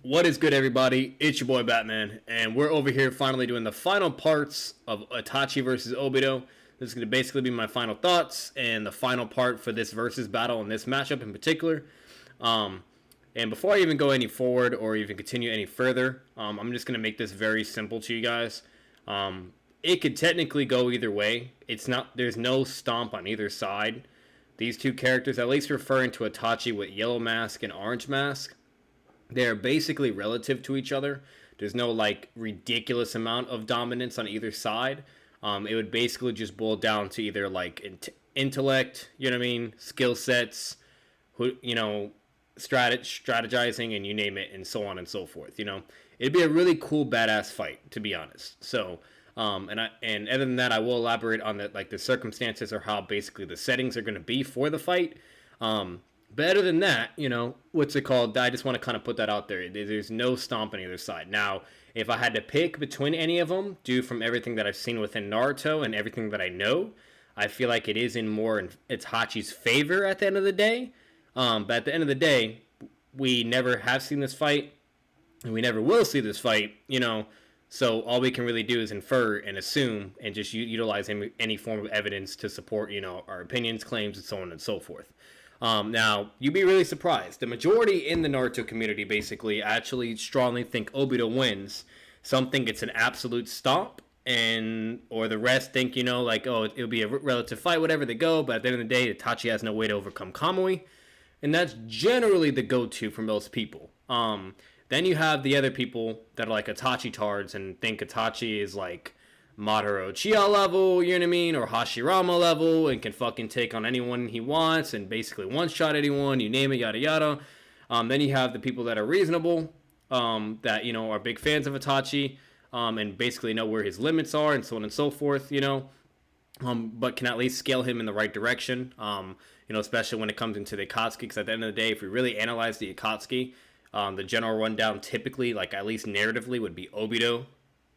What is good, everybody? It's your boy Batman, and we're over here finally doing the final parts of Itachi versus Obito. This is going to basically be my final thoughts and the final part for this versus battle and this matchup in particular. And before I even go any forward or even continue any further, I'm just going to make this very simple to you guys. It could technically go either way. There's no stomp on either side. These two characters, at least referring to Itachi with yellow mask and orange mask, they're basically relative to each other. There's no like ridiculous amount of dominance on either side. It would basically just boil down to either like intellect, you know what I mean, skill sets, strategizing, and you name it, and so on and so forth. It'd be a really cool, badass fight, to be honest. So, and other than that, I will elaborate on the circumstances or how basically the settings are going to be for the fight. But other than that, what's it called? I just want to kind of put that out there. There's no stomp on either side. Now, if I had to pick between any of them, due from everything that I've seen within Naruto and everything that I know, I feel like it is in more in Itachi's favor at the end of the day. But at the end of the day, we never have seen this fight, and we never will see this fight, So all we can really do is infer and assume and just utilize any form of evidence to support, our opinions, claims, and so on and so forth. Now, you'd be really surprised. The majority in the Naruto community basically actually strongly think Obito wins. Some think it's an absolute stomp, or the rest think, it'll be a relative fight, whatever they go. But at the end of the day, Itachi has no way to overcome Kamui. And that's generally the go-to for most people. Then you have the other people that are like Itachi tards and think Itachi is like Madara Uchiha level, you know what I mean, or Hashirama level, and can fucking take on anyone he wants and basically one-shot anyone, you name it, yada yada. Then you have the people that are reasonable, that, are big fans of Itachi, and basically know where his limits are and so on and so forth, but can at least scale him in the right direction, especially when it comes into the Akatsuki, because at the end of the day, if we really analyze the Akatsuki, the general rundown typically, like at least narratively, would be Obito,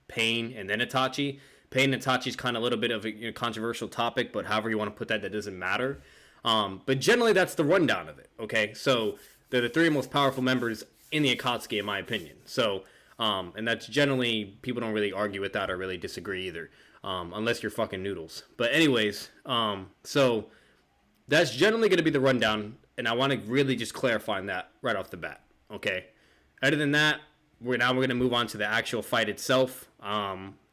Pain, and then Itachi. Pain and Itachi is kind of a little bit of a controversial topic, but however you want to put that doesn't matter. But generally, that's the rundown of it, okay? So, they're the three most powerful members in the Akatsuki, in my opinion. So, and that's generally, people don't really argue with that or really disagree either, unless you're fucking noodles. But anyways, so, that's generally going to be the rundown, and I want to really just clarify that right off the bat, okay? Other than that, we're going to move on to the actual fight itself.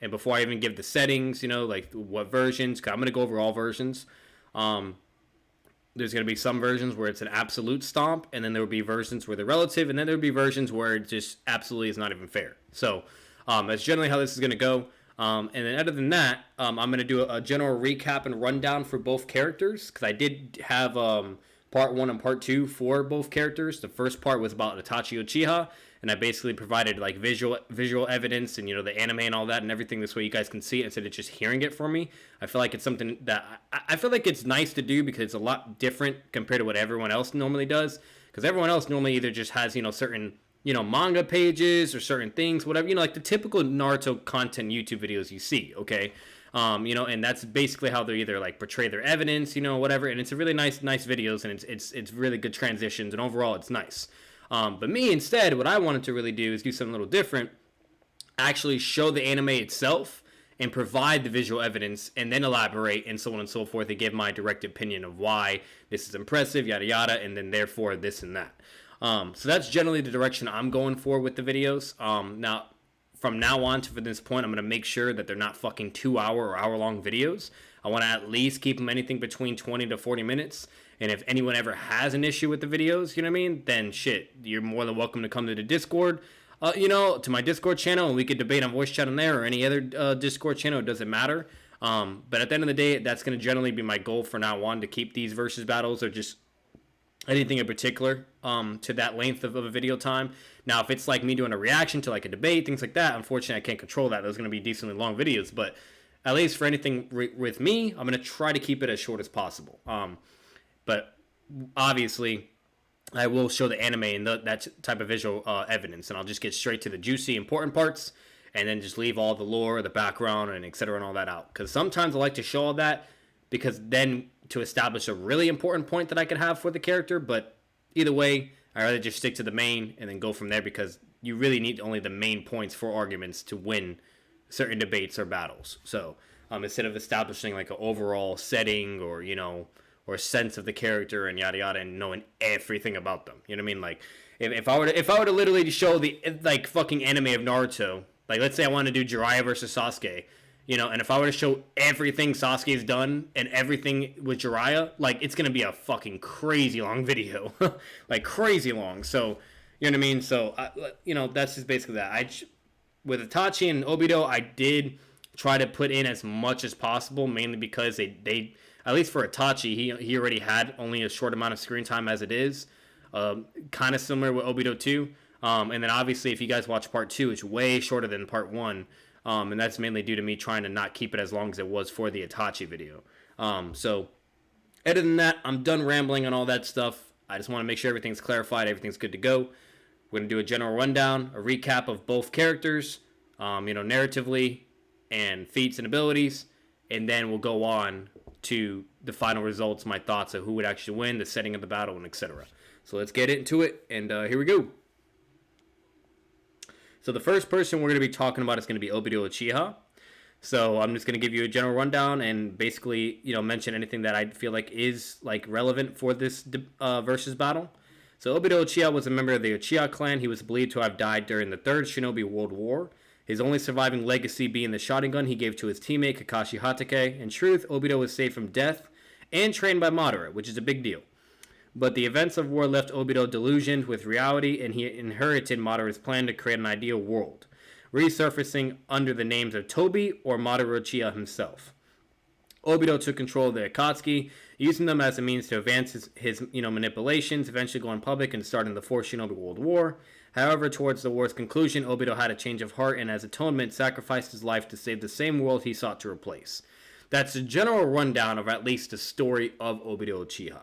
And before I even give the settings, like what versions, because I'm going to go over all versions. There's going to be some versions where it's an absolute stomp, and then there will be versions where they're relative, and then there will be versions where it just absolutely is not even fair. So that's generally how this is going to go. And then other than that, I'm going to do a general recap and rundown for both characters, because I did have part 1 and part 2 for both characters. The first part was about Itachi Uchiha, and I basically provided like visual evidence and the anime and all that and everything, this way you guys can see it instead of just hearing it from me. I feel like it's something that I feel like it's nice to do, because it's a lot different compared to what everyone else normally does, because everyone else normally either just has certain manga pages or certain things, whatever, like the typical Naruto content YouTube videos you see, okay? And that's basically how they either like portray their evidence, whatever, and it's a really nice videos, and it's really good transitions, and overall it's nice. But me, instead, what I wanted to really do is do something a little different, actually show the anime itself and provide the visual evidence, and then elaborate and so on and so forth, and give my direct opinion of why this is impressive, yada yada, and then therefore this and that. So that's generally the direction I'm going for with the videos. Now, from now on to for this point, I'm going to make sure that they're not fucking 2-hour or hour-long videos. I want to at least keep them anything between 20 to 40 minutes. And if anyone ever has an issue with the videos, then shit, you're more than welcome to come to the Discord, to my Discord channel, and we could debate on voice chat on there or any other Discord channel. It doesn't matter. But at the end of the day, that's going to generally be my goal for now on, to keep these versus battles or just anything in particular to that length of a video time. Now, if it's like me doing a reaction to like a debate, things like that, unfortunately I can't control that. Those are going to be decently long videos, but at least for anything with me, I'm going to try to keep it as short as possible. But obviously I will show the anime and that type of visual evidence, and I'll just get straight to the juicy important parts, and then just leave all the lore, the background, and etc. and all that out, because sometimes I like to show all that, because then to establish a really important point that I could have for the character. But either way, I rather just stick to the main and then go from there, because you really need only the main points for arguments to win certain debates or battles. So instead of establishing like an overall setting or or sense of the character and yada yada and knowing everything about them, you know what I mean? Like if I were to literally show the like fucking anime of Naruto, like let's say I want to do Jiraiya versus Sasuke, and if I were to show everything Sasuke's done and everything with Jiraiya, like it's gonna be a fucking crazy long video, like crazy long. So you know what I mean? So that's just basically that. With Itachi and Obito, I did try to put in as much as possible, mainly because they at least for Itachi, he already had only a short amount of screen time as it is, kind of similar with Obito too. And then obviously, if you guys watch part 2, it's way shorter than part 1. And that's mainly due to me trying to not keep it as long as it was for the Itachi video. So, other than that, I'm done rambling on all that stuff. I just want to make sure everything's clarified, everything's good to go. We're going to do a general rundown, a recap of both characters, narratively, and feats and abilities. And then we'll go on to the final results, my thoughts of who would actually win, the setting of the battle, and etc. So let's get into it, and here we go. So the first person we're going to be talking about is going to be Obito Uchiha. So I'm just going to give you a general rundown and basically, mention anything that I feel like is like relevant for this versus battle. So Obito Uchiha was a member of the Uchiha clan. He was believed to have died during the Third Shinobi World War. His only surviving legacy being the Sharingan he gave to his teammate Kakashi Hatake. In truth, Obito was saved from death and trained by Madara, which is a big deal. But the events of war left Obito delusioned with reality, and he inherited Madara's plan to create an ideal world, resurfacing under the names of Tobi or Madara Uchiha himself. Obito took control of the Akatsuki, using them as a means to advance his manipulations, eventually going public and starting the Fourth Shinobi World War. However, towards the war's conclusion, Obito had a change of heart and as atonement sacrificed his life to save the same world he sought to replace. That's a general rundown of at least the story of Obito Uchiha.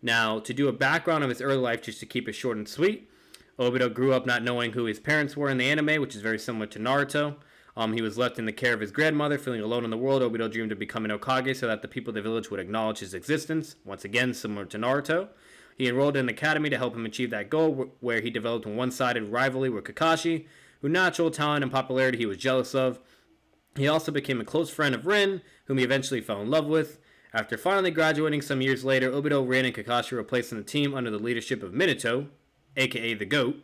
Now, to do a background of his early life, just to keep it short and sweet, Obito grew up not knowing who his parents were in the anime, which is very similar to Naruto. He was left in the care of his grandmother, feeling alone in the world. Obito dreamed of becoming Hokage so that the people of the village would acknowledge his existence, once again similar to Naruto. He enrolled in an academy to help him achieve that goal, where he developed a one-sided rivalry with Kakashi, whose natural talent and popularity he was jealous of. He also became a close friend of Rin, whom he eventually fell in love with. After finally graduating some years later, Obito, Rin, and Kakashi were placed in the team under the leadership of Minato, aka the GOAT.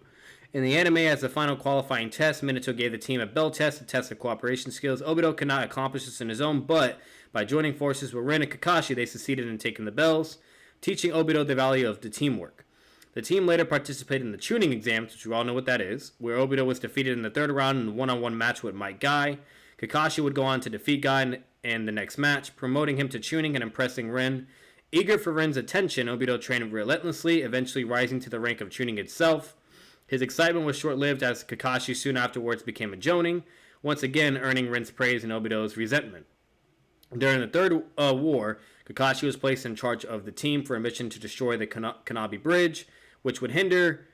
In the anime, as the final qualifying test, Minato gave the team a bell test to test their cooperation skills. Obito could not accomplish this on his own, but by joining forces with Rin and Kakashi, they succeeded in taking the bells, teaching Obito the value of the teamwork. The team later participated in the tuning exams, which we all know what that is, where Obito was defeated in the third round in a one-on-one match with Mike Guy. Kakashi would go on to defeat Guy in the next match, promoting him to tuning and impressing Rin. Eager for Rin's attention, Obito trained relentlessly, eventually rising to the rank of tuning itself. His excitement was short-lived as Kakashi soon afterwards became a Jonin, once again earning Rin's praise and Obito's resentment. During the Third War, Kakashi was placed in charge of the team for a mission to destroy the Kanabi Bridge, which would hinder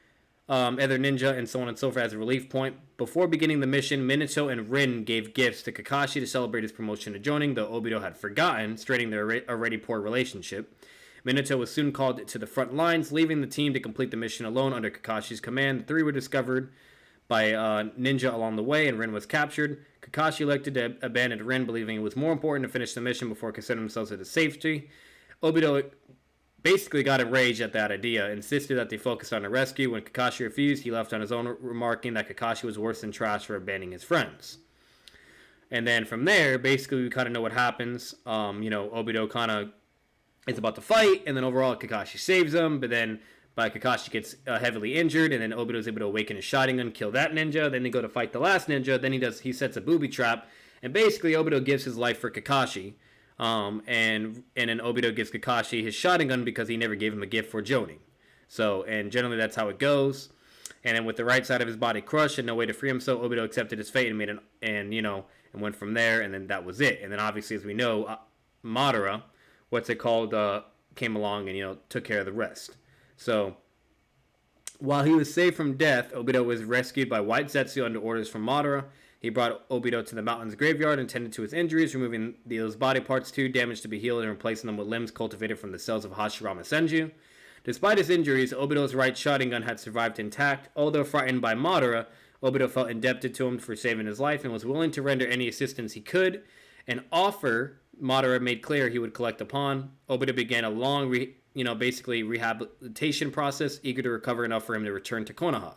other ninja and so on and so forth as a relief point. Before beginning the mission, Minato and Rin gave gifts to Kakashi to celebrate his promotion to Jonin, though Obito had forgotten, straining their already poor relationship. Minato was soon called to the front lines, leaving the team to complete the mission alone under Kakashi's command. The three were discovered by ninja along the way, and Rin was captured. Kakashi elected to abandon Rin, believing it was more important to finish the mission before considering themselves to safety. Obito basically got enraged at that idea, insisted that they focus on the rescue. When Kakashi refused, he left on his own, remarking that Kakashi was worse than trash for abandoning his friends. And then from there, basically, we kind of know what happens. Obito kind of is about to fight, and then overall, Kakashi saves him, but then Kakashi gets heavily injured, and then Obito is able to awaken his Sharingan, kill that ninja. Then they go to fight the last ninja. Then he sets a booby trap, and basically Obito gives his life for Kakashi. And then Obito gives Kakashi his Sharingan because he never gave him a gift for Jonin. So, and generally that's how it goes. And then with the right side of his body crushed and no way to free himself, Obito accepted his fate and went from there. And then that was it. And then obviously, as we know, Madara, came along and took care of the rest. So, while he was saved from death, Obito was rescued by White Zetsu under orders from Madara. He brought Obito to the mountain's graveyard and tended to his injuries, removing those body parts too damaged to be healed and replacing them with limbs cultivated from the cells of Hashirama Senju. Despite his injuries, Obito's right Sharingan had survived intact. Although frightened by Madara, Obito felt indebted to him for saving his life and was willing to render any assistance he could. An offer Madara made clear he would collect upon. Obito began a long, basically rehabilitation process, eager to recover enough for him to return to Konoha.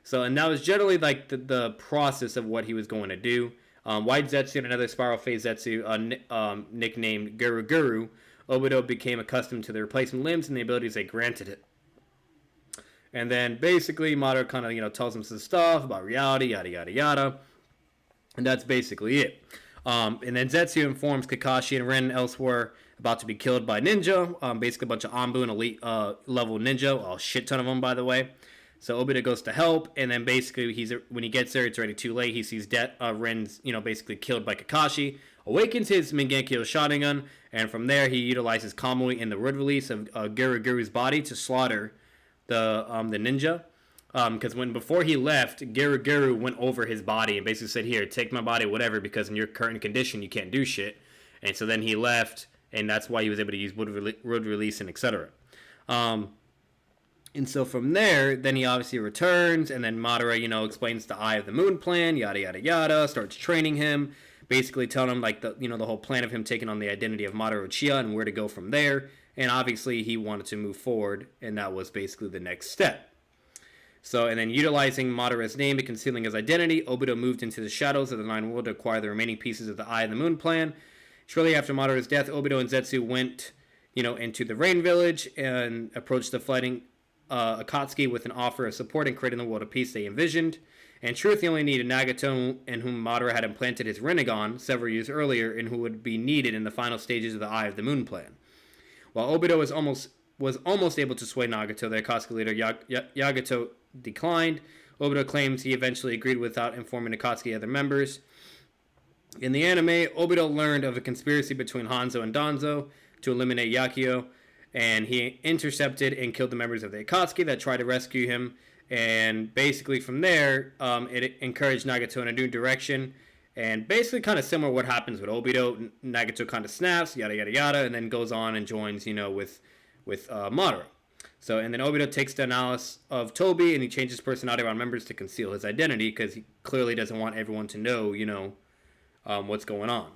So, and that was generally like the process of what he was going to do. White Zetsu and another Spiral Phase Zetsu, nicknamed Guru Guru, Obito became accustomed to the replacement limbs and the abilities they granted it. And then basically Madara kind of, tells him some stuff about reality, yada, yada, yada. And that's basically it. And then Zetsu informs Kakashi and Rin elsewhere about to be killed by ninja. Basically a bunch of Anbu and elite level ninja. A shit ton of them, by the way. So Obito goes to help, and then basically when he gets there, it's already too late. He sees Ren's, basically killed by Kakashi, awakens his Mangekyo Sharingan, and from there he utilizes Kamui in the word release of Guru Guru's body to slaughter the ninja. Because before he left, Guru Guru went over his body and basically said, "Here, take my body, whatever, because in your current condition you can't do shit." And so then he left, and that's why he was able to use word release and etc. And so from there, then he obviously returns, and then Madara, explains the Eye of the Moon plan, yada, yada, yada, starts training him, basically telling him, like, the whole plan of him taking on the identity of Madara Uchiha and where to go from there. And obviously, he wanted to move forward, and that was basically the next step. So, and then utilizing Madara's name and concealing his identity, Obito moved into the shadows of the Nine World to acquire the remaining pieces of the Eye of the Moon plan. Shortly after Madara's death, Obito and Zetsu went, into the Rain Village and approached the fighting Akatsuki with an offer of support in creating the world of peace they envisioned. And truth, he only needed Nagato, in whom Madara had implanted his Rinnegan several years earlier, and who would be needed in the final stages of the Eye of the Moon plan. While Obito was almost able to sway Nagato, the Akatsuki leader Yagato declined. Obito claims he eventually agreed without informing Akatsuki other members. In the anime, Obito learned of a conspiracy between Hanzo and Danzo to eliminate Yakio, and he intercepted and killed the members of the Akatsuki that tried to rescue him. And basically from there, it encouraged Nagato in a new direction. And basically kind of similar to what happens with Obito. Nagato kind of snaps, yada, yada, yada, and then goes on and joins, with Madara. So, and then Obito takes the analysis of Toby, and he changes personality around members to conceal his identity, because he clearly doesn't want everyone to know, what's going on.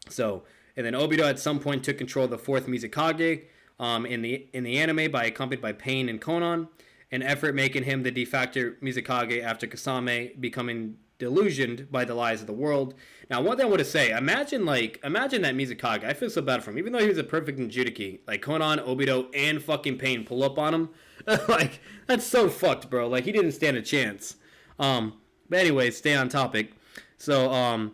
So, and then Obito at some point took control of the fourth Mizukage, in the anime, accompanied by Pain and Konan, an effort making him the de facto Mizukage after Kasame becoming delusioned by the lies of the world. Now, one thing I want to say, imagine that Mizukage. I feel so bad for him, even though he was a perfect Jinchuriki. Like Konan, Obito, and fucking Pain pull up on him. Like, that's so fucked, bro. Like, he didn't stand a chance. But anyways, stay on topic. So,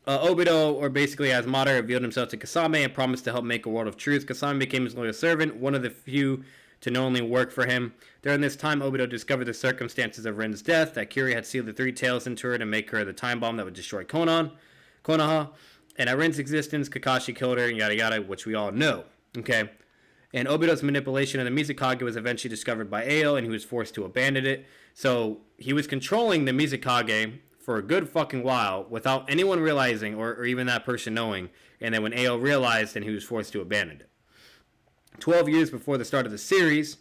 Obito, or basically as Madara, revealed himself to Kasame and promised to help make a world of truth. Kasame became his loyal servant, one of the few to not only work for him. During this time, Obito discovered the circumstances of Rin's death, that Kiri had sealed the three tails into her to make her the time bomb that would destroy Konoha. And at Rin's existence, Kakashi killed her, and yada yada, which we all know. Okay? And Obito's manipulation of the Mizukage was eventually discovered by Ao, and he was forced to abandon it. So, he was controlling the Mizukage for a good fucking while without anyone realizing or even that person knowing. And then when Ao realized, then he was forced to abandon it. 12 years before the start of the series,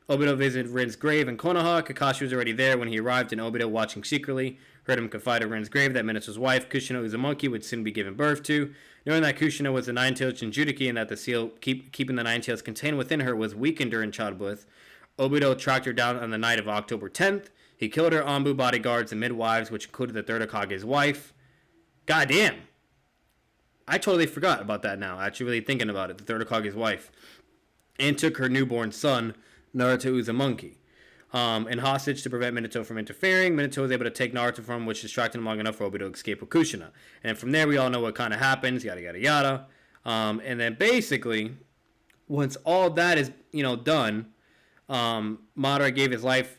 Obito visited Rin's grave in Konoha. Kakashi was already there when he arrived, and Obito, watching secretly, heard him confide to Rin's grave that Minato's wife, Kushina Uzumaki, would soon be given birth to. Knowing that Kushina was the Nine-Tailed Jinchuriki and that the seal keeping the Nine Tails contained within her was weakened during childbirth, Obito tracked her down on the night of October 10th. He killed her Anbu bodyguards and midwives, which included the third Hokage's wife. Goddamn. I totally forgot about that now, actually really thinking about it, the third Hokage's wife. And took her newborn son, Naruto Uzumaki, and hostage to prevent Minato from interfering. Minato was able to take Naruto from him, which distracted him long enough for Obito to escape with Kushina. And from there, we all know what kind of happens, yada, yada, yada. And then basically, once all that is, done, Minato gave his life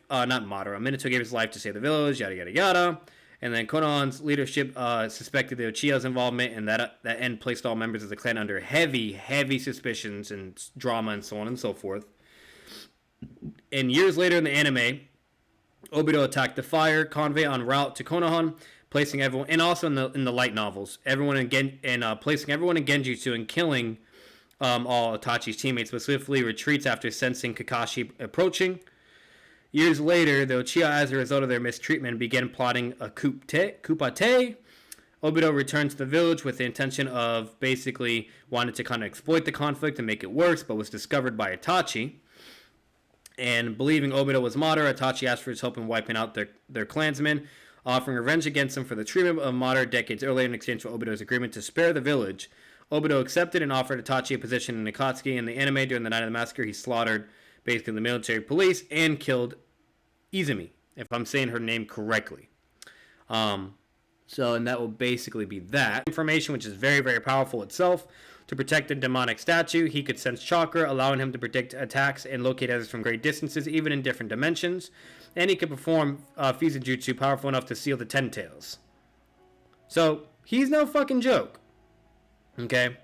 to save the village, yada, yada, yada. And then Konan's leadership suspected the Uchiha's involvement, and that end placed all members of the clan under heavy, heavy suspicions and drama and so on and so forth. And years later in the anime, Obito attacked the fire convoy en route to Konoha, placing everyone, and also in the light novels, placing everyone in Genjutsu and killing all Itachi's teammates, but swiftly retreats after sensing Kakashi approaching. Years later, the Uchiha, as a result of their mistreatment, began plotting a coup d'état. Obito returned to the village with the intention of basically wanting to kind of exploit the conflict and make it worse, but was discovered by Itachi. And believing Obito was Madara, Itachi asked for his help in wiping out their clansmen, offering revenge against them for the treatment of Madara decades earlier in exchange for Obito's agreement to spare the village. Obito accepted and offered Itachi a position in Akatsuki. In the anime, during the night of the massacre, he slaughtered basically the military police and killed Izumi, if I'm saying her name correctly. And that will basically be that. Information, which is very, very powerful itself. To protect the demonic statue, he could sense chakra, allowing him to predict attacks and locate others from great distances, even in different dimensions. And he could perform Fusujutsu powerful enough to seal the Ten Tails. So, he's no fucking joke. Okay?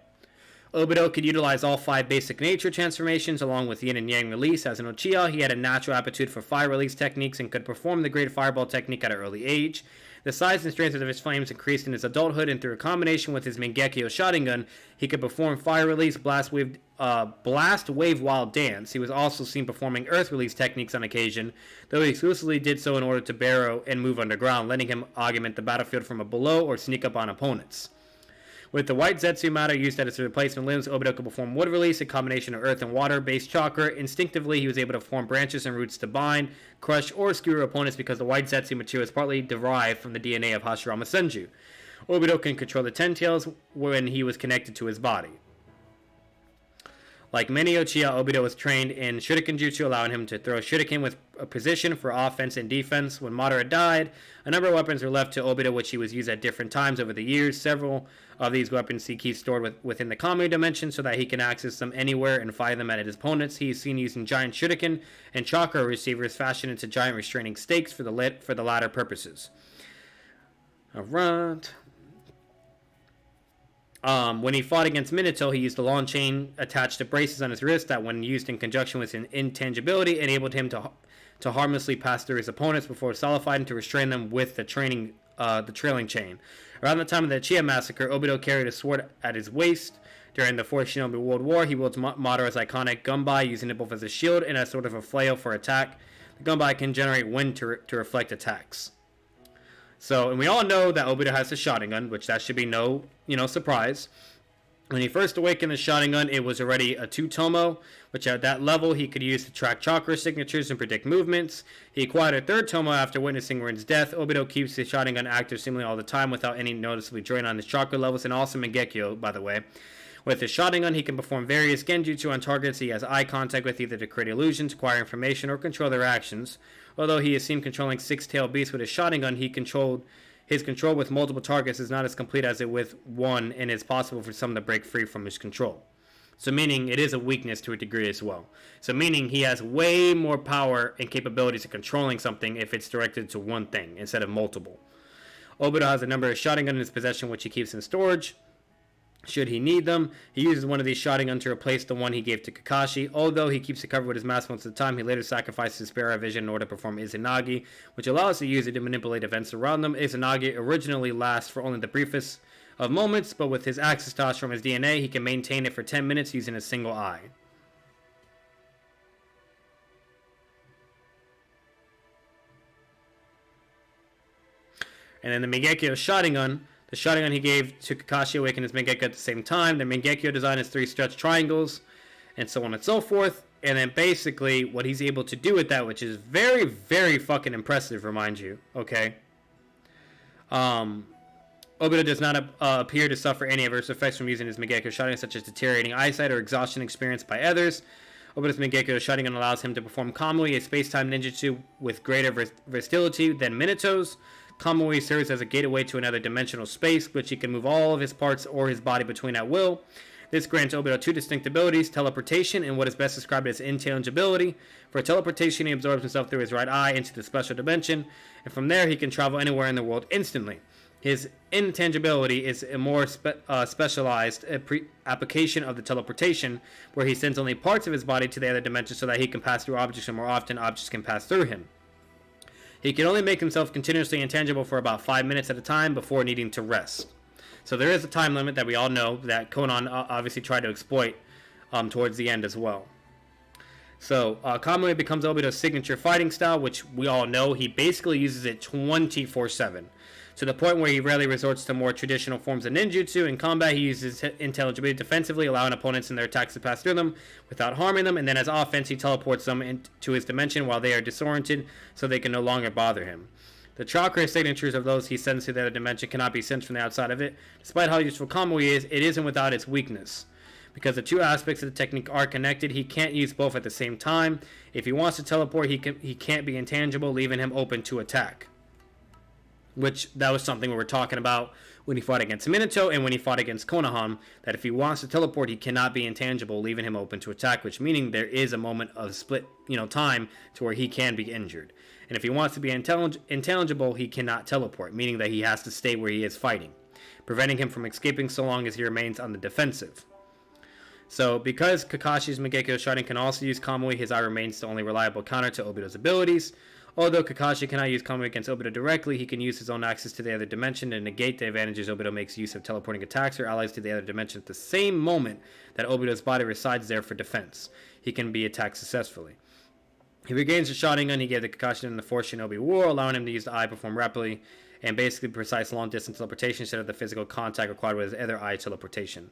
Obito could utilize all 5 basic nature transformations along with yin and yang release. As an Uchiha, he had a natural aptitude for fire release techniques and could perform the great fireball technique at an early age. The size and strength of his flames increased in his adulthood, and through a combination with his Mangekyo Sharingan, he could perform fire release, blast wave wild dance. He was also seen performing earth release techniques on occasion, though he exclusively did so in order to burrow and move underground, letting him augment the battlefield from below or sneak up on opponents. With the white Zetsu matter used as a replacement limbs, Obito could perform wood release, a combination of earth and water-based chakra. Instinctively, he was able to form branches and roots to bind, crush, or skewer opponents because the white Zetsu material is partly derived from the DNA of Hashirama Senju. Obito can control the Ten Tails when he was connected to his body. Like many Uchiha, Obito was trained in Shuriken Jutsu, allowing him to throw Shuriken with a precision for offense and defense. When Madara died, a number of weapons were left to Obito, which he was used at different times over the years. Several of these weapons he keeps stored within the Kami dimension so that he can access them anywhere and fire them at his opponents. He is seen using giant Shuriken and chakra receivers fashioned into giant restraining stakes for the latter purposes. Alright. When he fought against Minato, he used a long chain attached to braces on his wrist that, when used in conjunction with an intangibility, enabled him to harmlessly pass through his opponents before solidifying to restrain them with the trailing chain. Around the time of the Uchiha massacre, Obito carried a sword at his waist. During the Fourth Shinobi World War, he wields Madara's iconic Gunbai, using it both as a shield and as sort of a flail for attack. The Gunbai can generate wind to reflect attacks. So, and we all know that Obito has a Sharingan, which that should be no, surprise. When he first awakened the Sharingan, it was already a 2-tomo, which at that level he could use to track chakra signatures and predict movements. He acquired a 3rd tomo after witnessing Rin's death. Obito keeps his Sharingan active seemingly all the time without any noticeably drain on his chakra levels, and also Mangekyo, by the way. With his Sharingan, he can perform various genjutsu on targets he has eye contact with, either to create illusions, acquire information, or control their actions. Although he is seen controlling 6-tailed beasts with his Sharingan, his control with multiple targets is not as complete as it with one, and it's possible for some to break free from his control. So meaning it is a weakness to a degree as well. So meaning he has way more power and capabilities of controlling something if it's directed to one thing instead of multiple. Obito has a number of Sharingan in his possession, which he keeps in storage should he need them. He uses one of these Sharingan to replace the one he gave to Kakashi. Although he keeps it covered with his mask most of the time, he later sacrifices his spare eye vision in order to perform Izanagi, which allows to use it to manipulate events around them. Izanagi originally lasts for only the briefest of moments, but with his access to from his DNA, he can maintain it for 10 minutes using a single eye. And then the Mangekyo Sharingan. The Sharingan he gave to Kakashi awakened his Mangekyo at the same time. The Mangekyo design is 3 stretched triangles, and so on and so forth. And then basically what he's able to do with that, which is very, very fucking impressive, remind you, okay? Obito does not appear to suffer any adverse effects from using his Mangekyo Sharingan, such as deteriorating eyesight or exhaustion experienced by others. Obito's Mangekyo Sharingan allows him to perform Kamui, a space-time ninjutsu with greater versatility than Minato's. Kamui serves as a gateway to another dimensional space, which he can move all of his parts or his body between at will. This grants Obito 2 distinct abilities, teleportation and what is best described as intangibility. For teleportation, he absorbs himself through his right eye into the special dimension, and from there he can travel anywhere in the world instantly. His intangibility is a more specialized application of the teleportation, where he sends only parts of his body to the other dimension so that he can pass through objects, and more often objects can pass through him. He can only make himself continuously intangible for about 5 minutes at a time before needing to rest. So there is a time limit that we all know that Conan obviously tried to exploit towards the end as well. So, Kamui becomes Obito's signature fighting style, which we all know he basically uses it 24/7. To the point where he rarely resorts to more traditional forms of ninjutsu. In combat, he uses intelligibility defensively, allowing opponents and their attacks to pass through them without harming them, and then as offense, he teleports them into his dimension while they are disoriented, so they can no longer bother him. The chakra signatures of those he sends to the other dimension cannot be sensed from the outside of it. Despite how useful Kamui is, it isn't without its weakness. Because the two aspects of the technique are connected, he can't use both at the same time. If he wants to teleport, he can't be intangible, leaving him open to attack. Which, that was something we were talking about when he fought against Minato and when he fought against Konoha, that if he wants to teleport, he cannot be intangible, leaving him open to attack, which meaning there is a moment of split, time to where he can be injured. And if he wants to be intangible, he cannot teleport, meaning that he has to stay where he is fighting, preventing him from escaping so long as he remains on the defensive. So, because Kakashi's Mangekyo Sharingan can also use Kamui, his eye remains the only reliable counter to Obito's abilities. Although Kakashi cannot use Kamui against Obito directly, he can use his own access to the other dimension to negate the advantages Obito makes use of teleporting attacks or allies to the other dimension at the same moment that Obito's body resides there for defense. He can be attacked successfully. He regains the Sharingan he gave the Kakashi in the Fourth Shinobi War, allowing him to use the eye perform rapidly and basically precise long-distance teleportation instead of the physical contact required with his other eye teleportation.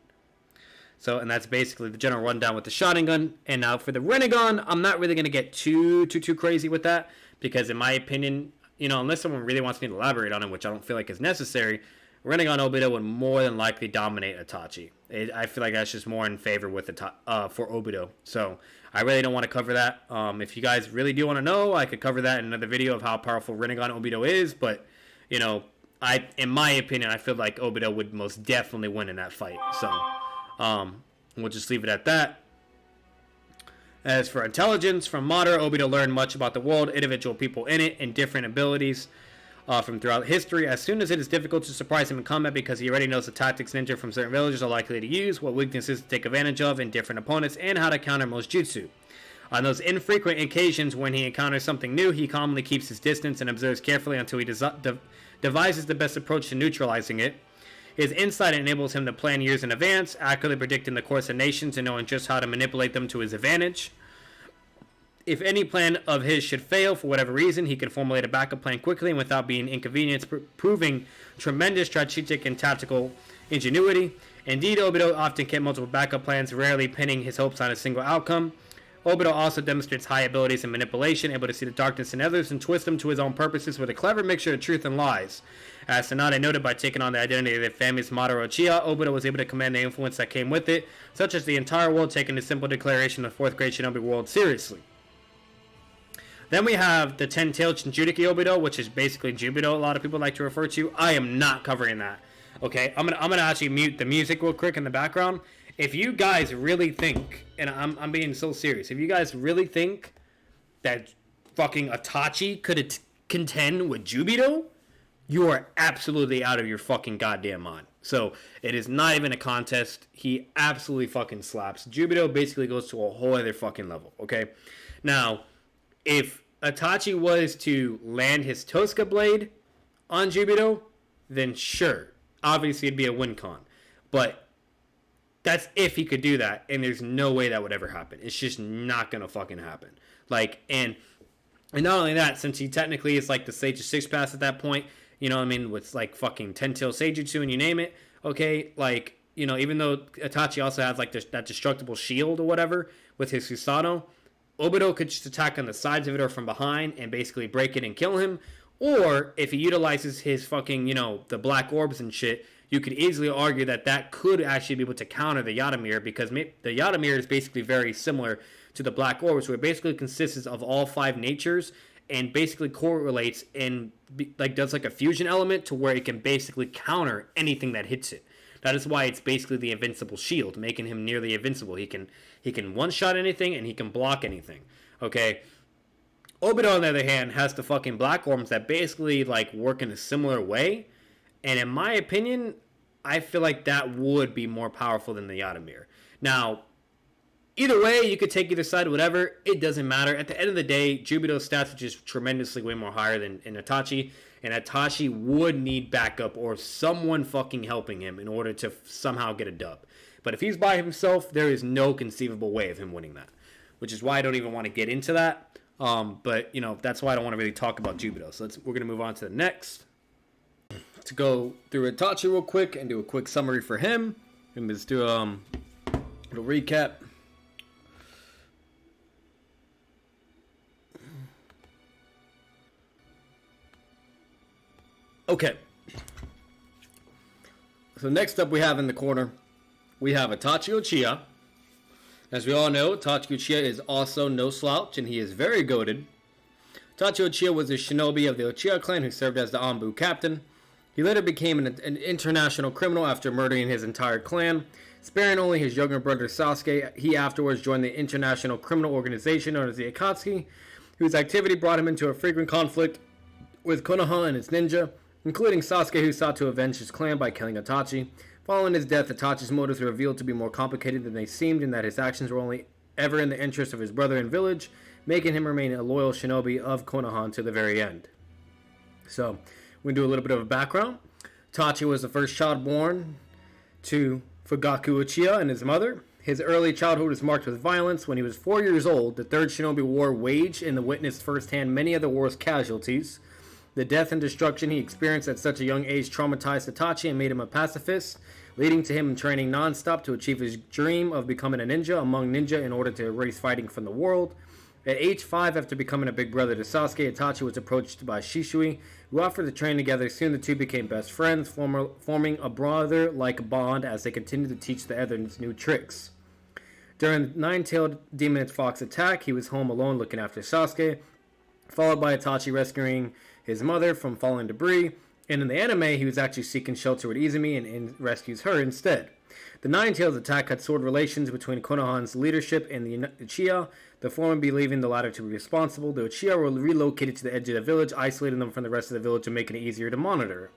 So, and that's basically the general rundown with the Sharingan. And now for the Rinnegan, I'm not really going to get too crazy with that, because in my opinion, unless someone really wants me to elaborate on it, which I don't feel like is necessary, Rinnegan Obito would more than likely dominate Itachi. I feel like that's just more in favor with for Obito. So, I really don't want to cover that. If you guys really do want to know, I could cover that in another video of how powerful Rinnegan Obito is, but, in my opinion, I feel like Obito would most definitely win in that fight. So, we'll just leave it at that. As for intelligence, from Madara, Obito learned much about the world, individual people in it, and different abilities from throughout history. As soon as it is difficult to surprise him in combat because he already knows the tactics ninja from certain villages are likely to use, what weaknesses to take advantage of in different opponents, and how to counter most jutsu. On those infrequent occasions when he encounters something new, he calmly keeps his distance and observes carefully until he devises the best approach to neutralizing it. His insight enables him to plan years in advance, accurately predicting the course of nations and knowing just how to manipulate them to his advantage. If any plan of his should fail for whatever reason, he can formulate a backup plan quickly and without being inconvenienced, proving tremendous strategic and tactical ingenuity. Indeed, Obito often kept multiple backup plans, rarely pinning his hopes on a single outcome. Obito also demonstrates high abilities in manipulation, able to see the darkness in others and twist them to his own purposes with a clever mixture of truth and lies. As Tsunade noted, by taking on the identity of the family's Madara Uchiha, Obito was able to command the influence that came with it, such as the entire world taking the simple declaration of the 4th grade Shinobi world seriously. Then we have the 10-tailed Shinjuriki Obito, which is basically Jubito, a lot of people like to refer to. I am not covering that. Okay, I'm gonna actually mute the music real quick in the background. If you guys really think, and I'm being so serious, if you guys really think that fucking Itachi could contend with Jubito, you are absolutely out of your fucking goddamn mind. So, it is not even a contest. He absolutely fucking slaps. Jubito basically goes to a whole other fucking level, okay? Now, if Itachi was to land his Tosca blade on Jubito, then sure. Obviously, it'd be a win con. But that's if he could do that, and there's no way that would ever happen. It's just not gonna fucking happen. And not only that, since he technically is like the Sage of Six Paths at that point, with like fucking 10-tail Seijutsu and you name it, okay, even though Itachi also has like that destructible shield or whatever with his Susanoo, Obito could just attack on the sides of it or from behind and basically break it and kill him. Or if he utilizes his fucking, the black orbs and shit, you could easily argue that could actually be able to counter the Yatamir, because the Yatamir is basically very similar to the black orbs, where it basically consists of all 5 natures and basically correlates and does like a fusion element to where it can basically counter anything that hits it. That is why it's basically the invincible shield, making him nearly invincible. He can one-shot anything and he can block anything. Okay. Obito, on the other hand, has the fucking black orbs that basically work in a similar way. And in my opinion, I feel like that would be more powerful than the Yatamir. Now, either way, you could take either side, whatever. It doesn't matter. At the end of the day, Jubito's stats are just tremendously way more higher than Itachi. And Itachi would need backup or someone fucking helping him in order to somehow get a dub. But if he's by himself, there is no conceivable way of him winning that, which is why I don't even want to get into that. But, that's why I don't want to really talk about Jubito. So we're going to move on to the next. To go through Itachi real quick and do a quick summary for him. And let's do a little recap. Okay. So next up we have in the corner, we have Itachi Uchiha. As we all know, Itachi Uchiha is also no slouch, and he is very goated. Itachi Uchiha was a shinobi of the Uchiha clan who served as the Anbu captain. He later became an international criminal after murdering his entire clan. Sparing only his younger brother Sasuke, he afterwards joined the international criminal organization known as the Akatsuki, whose activity brought him into a frequent conflict with Konoha and its ninja, including Sasuke, who sought to avenge his clan by killing Itachi. Following his death, Itachi's motives were revealed to be more complicated than they seemed, in that his actions were only ever in the interest of his brother and village, making him remain a loyal shinobi of Konoha to the very end. So, we're going to do a little bit of a background. Itachi was the first child born to Fugaku Uchiha and his mother. His early childhood was marked with violence. When he was 4 years old, the Third Shinobi War waged and witnessed firsthand many of the war's casualties. The death and destruction he experienced at such a young age traumatized Itachi and made him a pacifist, leading to him training non-stop to achieve his dream of becoming a ninja among ninja in order to erase fighting from the world. At age 5, after becoming a big brother to Sasuke, Itachi was approached by Shisui, who offered to train together. Soon the two became best friends, forming a brother-like bond as they continued to teach the others new tricks. During the nine-tailed demon fox attack, he was home alone looking after Sasuke, followed by Itachi rescuing his mother from falling debris. And in the anime, he was actually seeking shelter with Izumi and rescues her instead. The Nine-Tails attack had sworn relations between Konohan's leadership and the Uchiha, the former believing the latter to be responsible. The Uchiha were relocated to the edge of the village, isolating them from the rest of the village and making it easier to monitor.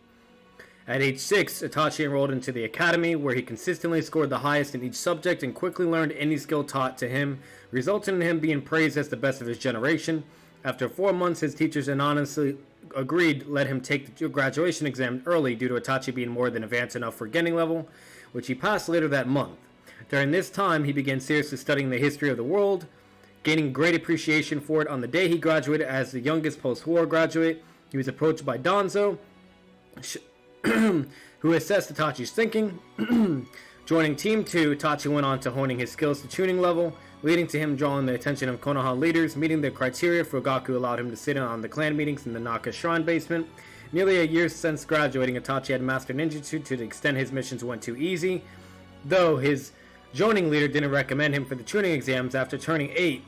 At age 6, Itachi enrolled into the academy, where he consistently scored the highest in each subject and quickly learned any skill taught to him, resulting in him being praised as the best of his generation. After 4 months, his teachers anonymously agreed let him take the graduation exam early due to Itachi being more than advanced enough for Genin level, which he passed later that month. During this time, he began seriously studying the history of the world, gaining great appreciation for it. On the day he graduated as the youngest post-war graduate, he was approached by Danzo, who assessed Itachi's thinking. Joining Team 2, Itachi went on to honing his skills to tuning level, leading to him drawing the attention of Konoha leaders. Meeting the criteria, Fugaku allowed him to sit in on the clan meetings in the Naka Shrine basement. Nearly a year since graduating, Itachi had mastered ninjutsu to the extent his missions went too easy, though his joining leader didn't recommend him for the tuning exams. After turning 8,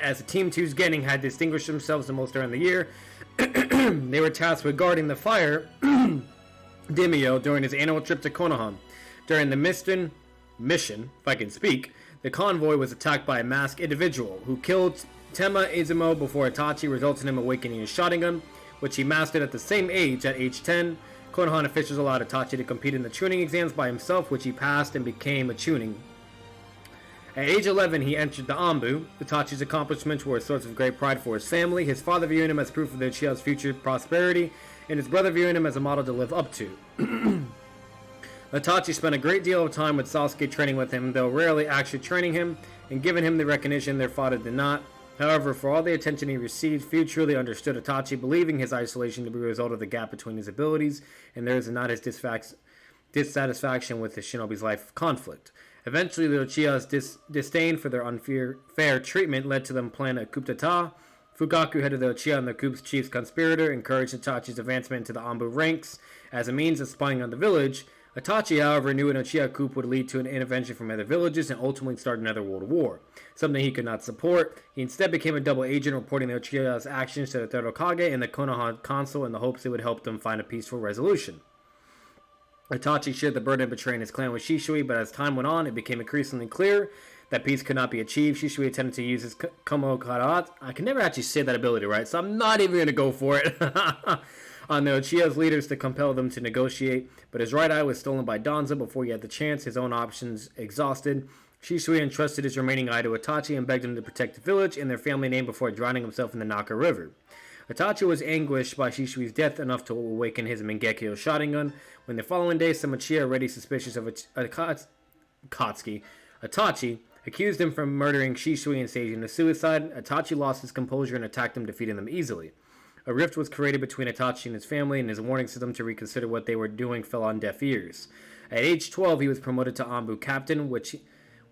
as Team 2's Genin had distinguished themselves the most during the year, they were tasked with guarding the fire Daimyo during his annual trip to Konoha. During the mission, if I can speak, the convoy was attacked by a masked individual who killed Tema Izumo before Itachi, resulting in him awakening his Sharingan, which he mastered at the same age, at age 10. Konohan officials allowed Itachi to compete in the tuning exams by himself, which he passed and became a tuning. At age 11, he entered the Anbu. Itachi's accomplishments were a source of great pride for his family, his father viewing him as proof of the Uchiha's future prosperity, and his brother viewing him as a model to live up to. Itachi spent a great deal of time with Sasuke training with him, though rarely actually training him and giving him the recognition their father did not. However, for all the attention he received, few truly understood Itachi, believing his isolation to be a result of the gap between his abilities and theirs, and not his dissatisfaction with the shinobi's life conflict. Eventually, the Uchiha's disdain for their unfair treatment led to them planning a coup d'etat. Fugaku, head of the Uchiha and the coup's chief conspirator, encouraged Itachi's advancement into the Anbu ranks as a means of spying on the village. Itachi, however, knew an Uchiha coup would lead to an intervention from other villages and ultimately start another world war, something he could not support. He instead became a double agent, reporting the Uchiha's actions to the Third Hokage and the Konoha Council in the hopes it would help them find a peaceful resolution. Itachi shared the burden of betraying his clan with Shisui, but as time went on, it became increasingly clear that peace could not be achieved. Shisui attempted to use his Komo Karat. I can never actually say that ability right, so I'm not even going to go for it. On the Uchiha's leaders to compel them to negotiate, but his right eye was stolen by Danzo before he had the chance, his own options exhausted. Shisui entrusted his remaining eye to Itachi and begged him to protect the village and their family name before drowning himself in the Naka River. Itachi was anguished by Shisui's death enough to awaken his Mangekyo Sharingan. When the following day, some Uchiha, already suspicious of Akatsuki, Itachi, accused him from murdering Shisui and staging a suicide. Itachi lost his composure and attacked him, defeating them easily. A rift was created between Itachi and his family, and his warnings to them to reconsider what they were doing fell on deaf ears. At age 12, he was promoted to Anbu captain, which,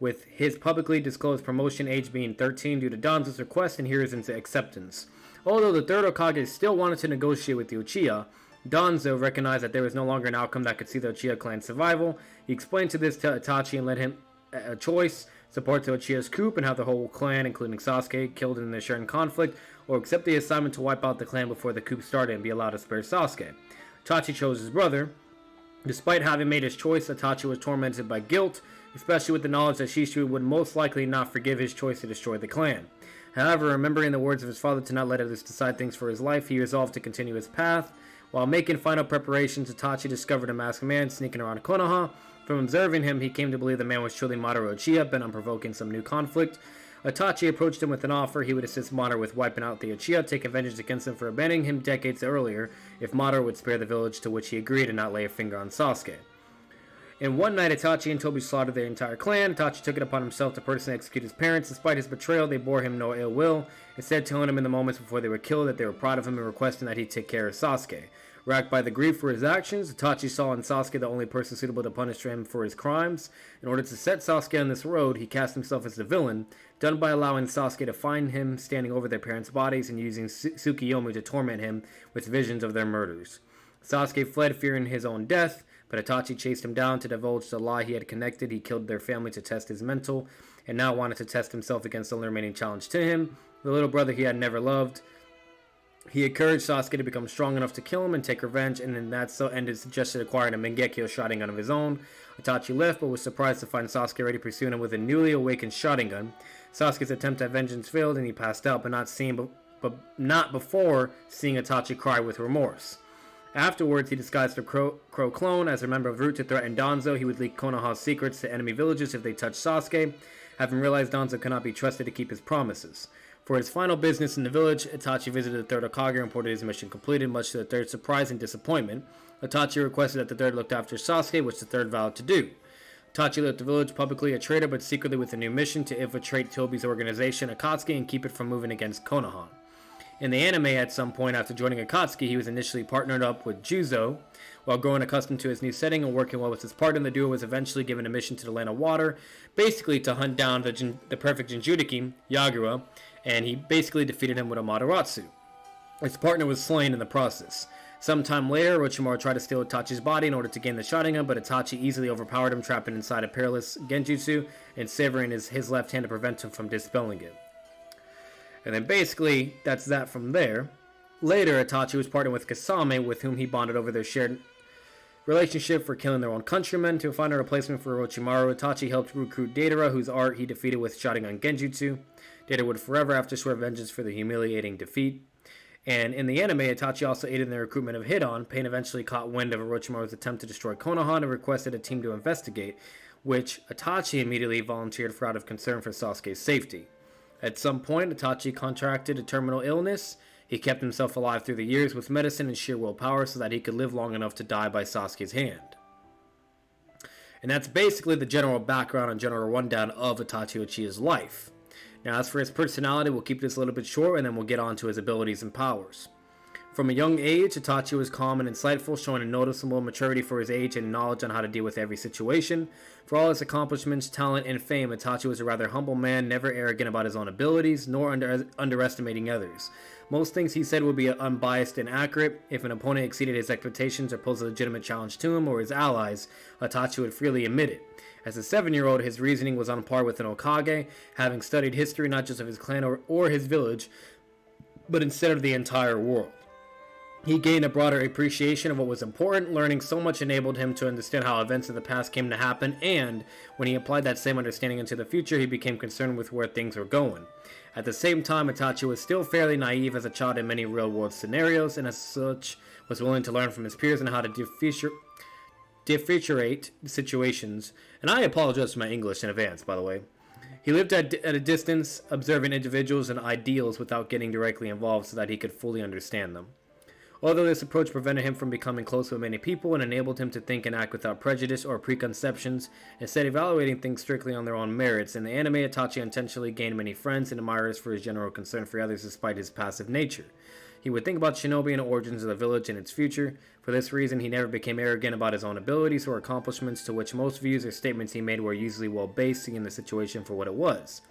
with his publicly disclosed promotion age being 13 due to Danzo's request and Hiruzen's acceptance. Although the third Hokage still wanted to negotiate with the Uchiha, Danzo recognized that there was no longer an outcome that could see the Uchiha clan's survival. He explained to this to Itachi and led him a choice: support the Uchiha's coup and have the whole clan, including Sasuke, killed in the shared conflict, or accept the assignment to wipe out the clan before the coup started and be allowed to spare Sasuke. Itachi chose his brother. Despite having made his choice, Itachi was tormented by guilt, especially with the knowledge that Shisui would most likely not forgive his choice to destroy the clan. However, remembering the words of his father to not let others decide things for his life, he resolved to continue his path. While making final preparations, Itachi discovered a masked man sneaking around Konoha. From observing him, he came to believe the man was truly Madara Uchiha, bent on provoking some new conflict. Itachi approached him with an offer he would assist Madara with wiping out the Uchiha, taking vengeance against him for abandoning him decades earlier, if Madara would spare the village, to which he agreed and not lay a finger on Sasuke. In one night, Itachi and Tobi slaughtered their entire clan. Itachi took it upon himself to personally execute his parents. Despite his betrayal, they bore him no ill will, instead telling him in the moments before they were killed that they were proud of him and requesting that he take care of Sasuke. Racked by the grief for his actions, Itachi saw in Sasuke the only person suitable to punish him for his crimes. In order to set Sasuke on this road, he cast himself as the villain, done by allowing Sasuke to find him standing over their parents' bodies and using Tsukiyomi to torment him with visions of their murders. Sasuke fled, fearing his own death, but Itachi chased him down to divulge the lie he had connected. He killed their family to test his mental, and now wanted to test himself against the only remaining challenge to him, the little brother he had never loved. He encouraged Sasuke to become strong enough to kill him and take revenge, and in that so ended suggested acquiring a Mangekyo Sharingan of his own. Itachi left, but was surprised to find Sasuke already pursuing him with a newly awakened Sharingan. Sasuke's attempt at vengeance failed, and he passed out, but not before seeing Itachi cry with remorse. Afterwards, he disguised a crow clone as a member of Root to threaten Danzo. He would leak Konoha's secrets to enemy villages if they touched Sasuke, having realized Danzo could not be trusted to keep his promises. For his final business in the village, Itachi visited the third Hokage and reported his mission completed, much to the third's surprise and disappointment. Itachi requested that the third looked after Sasuke, which the third vowed to do. Itachi left the village publicly a traitor, but secretly with a new mission to infiltrate Tobi's organization, Akatsuki, and keep it from moving against Konoha. In the anime, at some point after joining Akatsuki, he was initially partnered up with Juzo. While growing accustomed to his new setting and working well with his partner, the duo was eventually given a mission to the Land of Water, basically to hunt down the perfect Jinchuriki, Yagura, and he basically defeated him with a Mataratsu. His partner was slain in the process. Sometime later, Orochimaru tried to steal Itachi's body in order to gain the Sharingan, but Itachi easily overpowered him, trapping inside a perilous Genjutsu and severing his left hand to prevent him from dispelling it. And then basically, that's that from there. Later, Itachi was partnered with Kasame, with whom he bonded over their shared relationship for killing their own countrymen. To find a replacement for Orochimaru, Itachi helped recruit Deidara, whose art he defeated with Sharingan Genjutsu. Deidara would forever have to swear vengeance for the humiliating defeat. And in the anime, Itachi also aided in the recruitment of Hidan. Pain eventually caught wind of Orochimaru's attempt to destroy Konoha and requested a team to investigate, which Itachi immediately volunteered for out of concern for Sasuke's safety. At some point, Itachi contracted a terminal illness. He kept himself alive through the years with medicine and sheer willpower so that he could live long enough to die by Sasuke's hand. And that's basically the general background and general rundown of Itachi Uchiha's life. Now, as for his personality, we'll keep this a little bit short and then we'll get on to his abilities and powers. From a young age, Itachi was calm and insightful, showing a noticeable maturity for his age and knowledge on how to deal with every situation. For all his accomplishments, talent, and fame, Itachi was a rather humble man, never arrogant about his own abilities, nor underestimating others. Most things he said would be unbiased and accurate. If an opponent exceeded his expectations or posed a legitimate challenge to him or his allies, Itachi would freely admit it. As a 7-year-old, his reasoning was on par with an Hokage, having studied history not just of his clan or his village, but instead of the entire world. He gained a broader appreciation of what was important. Learning so much enabled him to understand how events of the past came to happen, and when he applied that same understanding into the future, he became concerned with where things were going. At the same time, Itachi was still fairly naive as a child in many real-world scenarios, and as such, was willing to learn from his peers on how to differentiate situations. And I apologize for my English in advance, by the way. He lived at a distance, observing individuals and ideals without getting directly involved so that he could fully understand them. Although this approach prevented him from becoming close with many people and enabled him to think and act without prejudice or preconceptions, instead evaluating things strictly on their own merits, in the anime Itachi intentionally gained many friends and admirers for his general concern for others despite his passive nature. He would think about shinobi and the origins of the village and its future. For this reason, he never became arrogant about his own abilities or accomplishments, to which most views or statements he made were usually well based, seeing the situation for what it was.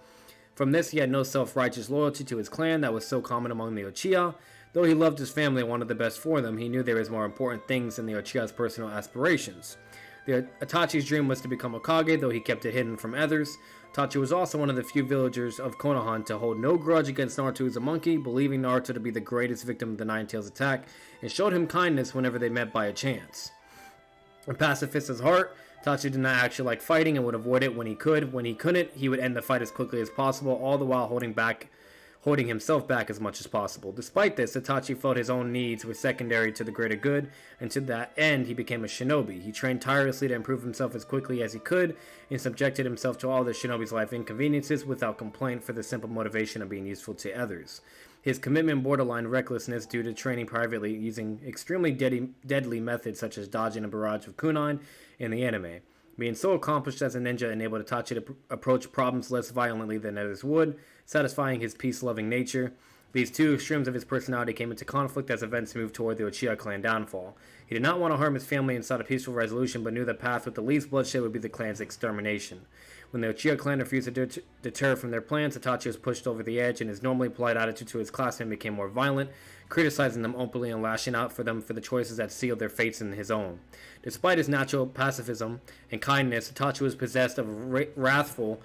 From this, he had no self-righteous loyalty to his clan that was so common among the Uchiha. Though he loved his family and wanted the best for them, he knew there was more important things than the Uchiha's personal aspirations. The Itachi's dream was to become a Kage, though he kept it hidden from others. Itachi was also one of the few villagers of Konoha to hold no grudge against Naruto Uzumaki, believing Naruto to be the greatest victim of the Nine Tails attack, and showed him kindness whenever they met by a chance. A pacifist at heart, Itachi did not actually like fighting and would avoid it when he could. When he couldn't, he would end the fight as quickly as possible, all the while holding himself back as much as possible. Despite this, Itachi felt his own needs were secondary to the greater good, and to that end, he became a shinobi. He trained tirelessly to improve himself as quickly as he could, and subjected himself to all the shinobi's life inconveniences without complaint for the simple motivation of being useful to others. His commitment borderline recklessness due to training privately using extremely deadly methods such as dodging a barrage of kunai in the anime. Being so accomplished as a ninja enabled Itachi to approach problems less violently than others would, satisfying his peace-loving nature. These two extremes of his personality came into conflict as events moved toward the Uchiha clan downfall. He did not want to harm his family and sought a peaceful resolution, but knew the path with the least bloodshed would be the clan's extermination. When the Uchiha clan refused to deter from their plans, Itachi was pushed over the edge, and his normally polite attitude to his classmen became more violent, criticizing them openly and lashing out for them for the choices that sealed their fates in his own. Despite his natural pacifism and kindness, Itachi was possessed of a wrathful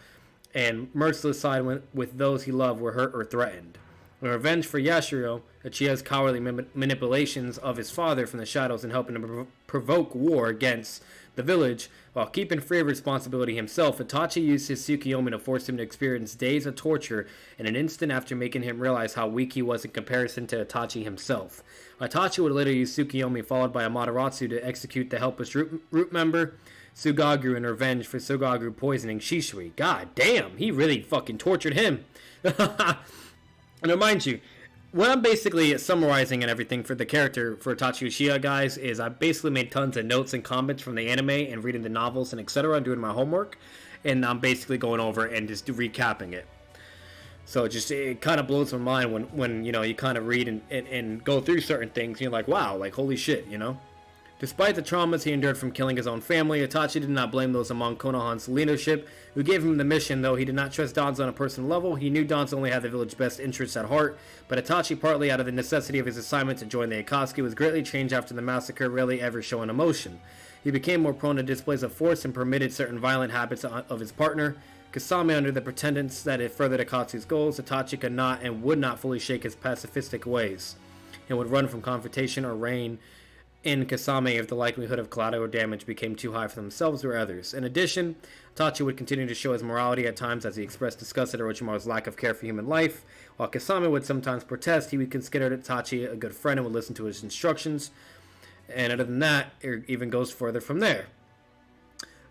and merciless side with those he loved were hurt or threatened. In revenge for Yashiro, Uchiha's cowardly manipulations of his father from the shadows and helping to provoke war against the village, while keeping free of responsibility himself, Itachi used his Tsukiyomi to force him to experience days of torture in an instant after making him realize how weak he was in comparison to Itachi himself. Itachi would later use Tsukiyomi followed by Amaterasu to execute the helpless root member Sugaguru in revenge for Sugaguru poisoning Shisui. God damn, he really fucking tortured him. And remind you, what I'm basically summarizing and everything for the character for Itachi Uchiha, guys, is I basically made tons of notes and comments from the anime and reading the novels and etc. and doing my homework, and I'm basically going over and just recapping it. So it kind of blows my mind when you know you kind of read and go through certain things and you're like, wow, like holy shit, you know. Despite the traumas he endured from killing his own family, Itachi did not blame those among Konoha's leadership who gave him the mission. Though he did not trust Danzo on a personal level, he knew Danzo only had the village's best interests at heart. But Itachi, partly out of the necessity of his assignment to join the Akatsuki, was greatly changed after the massacre, rarely ever showing emotion. He became more prone to displays of force and permitted certain violent habits of his partner. Kasame, under the pretense that it furthered Akatsuki's goals, Itachi could not and would not fully shake his pacifistic ways, and would run from confrontation or reign in Kasame if the likelihood of collateral damage became too high for themselves or others. In addition, Itachi would continue to show his morality at times as he expressed disgust at Orochimaru's lack of care for human life. While Kasame would sometimes protest, he would consider Itachi a good friend and would listen to his instructions. And other than that, it even goes further from there.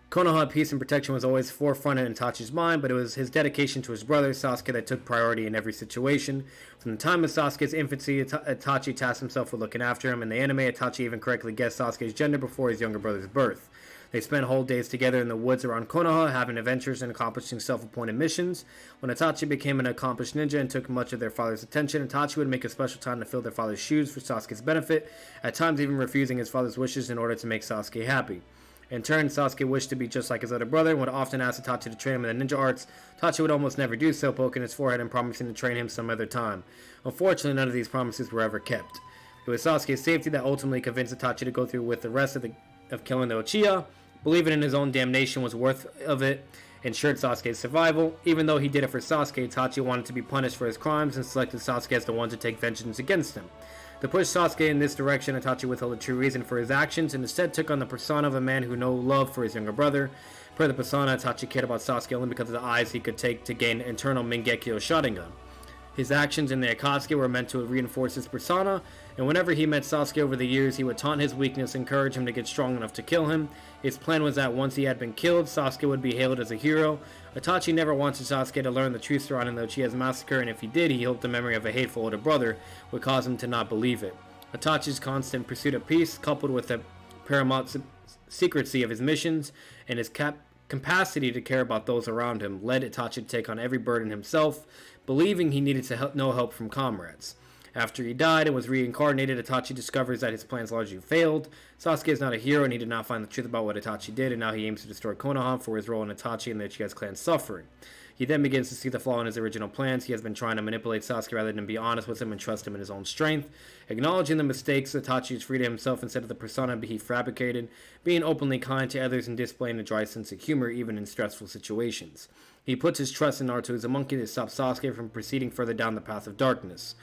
Konoha peace and protection was always forefront in Itachi's mind, but it was his dedication to his brother Sasuke that took priority in every situation. From the time of Sasuke's infancy, Itachi tasked himself with looking after him. In the anime, Itachi even correctly guessed Sasuke's gender before his younger brother's birth. They spent whole days together in the woods around Konoha, having adventures and accomplishing self-appointed missions. When Itachi became an accomplished ninja and took much of their father's attention, Itachi would make a special time to fill their father's shoes for Sasuke's benefit, at times even refusing his father's wishes in order to make Sasuke happy. In turn, Sasuke wished to be just like his other brother and would often ask Itachi to train him in the ninja arts. Itachi would almost never do so, poking his forehead and promising to train him some other time. Unfortunately, none of these promises were ever kept. It was Sasuke's safety that ultimately convinced Itachi to go through with the rest of killing the Uchiha. Believing in his own damnation was worth of it, ensured Sasuke's survival. Even though he did it for Sasuke, Itachi wanted to be punished for his crimes and selected Sasuke as the one to take vengeance against him. To push Sasuke in this direction, Itachi withheld the true reason for his actions and instead took on the persona of a man who no love for his younger brother. Per the persona, Itachi cared about Sasuke only because of the eyes he could take to gain internal Mangekyo Sharingan. His actions in the Akatsuki were meant to reinforce his persona, and whenever he met Sasuke over the years, he would taunt his weakness and encourage him to get strong enough to kill him. His plan was that once he had been killed, Sasuke would be hailed as a hero. Itachi never wanted Sasuke to learn the truth surrounding the Uchiha's massacre, and if he did, he hoped the memory of a hateful older brother would cause him to not believe it. Itachi's constant pursuit of peace, coupled with the paramount secrecy of his missions and his capacity to care about those around him, led Itachi to take on every burden himself, believing he needed no help from comrades. After he died and was reincarnated, Itachi discovers that his plans largely failed. Sasuke is not a hero, and he did not find the truth about what Itachi did, and now he aims to destroy Konoha for his role in Itachi and the Uchiha clan's suffering. He then begins to see the flaw in his original plans. He has been trying to manipulate Sasuke rather than be honest with him and trust him in his own strength. Acknowledging the mistakes, Itachi is free to himself instead of the persona he fabricated, being openly kind to others and displaying a dry sense of humor even in stressful situations. He puts his trust in Naruto as a monkey to stop Sasuke from proceeding further down the path of darkness.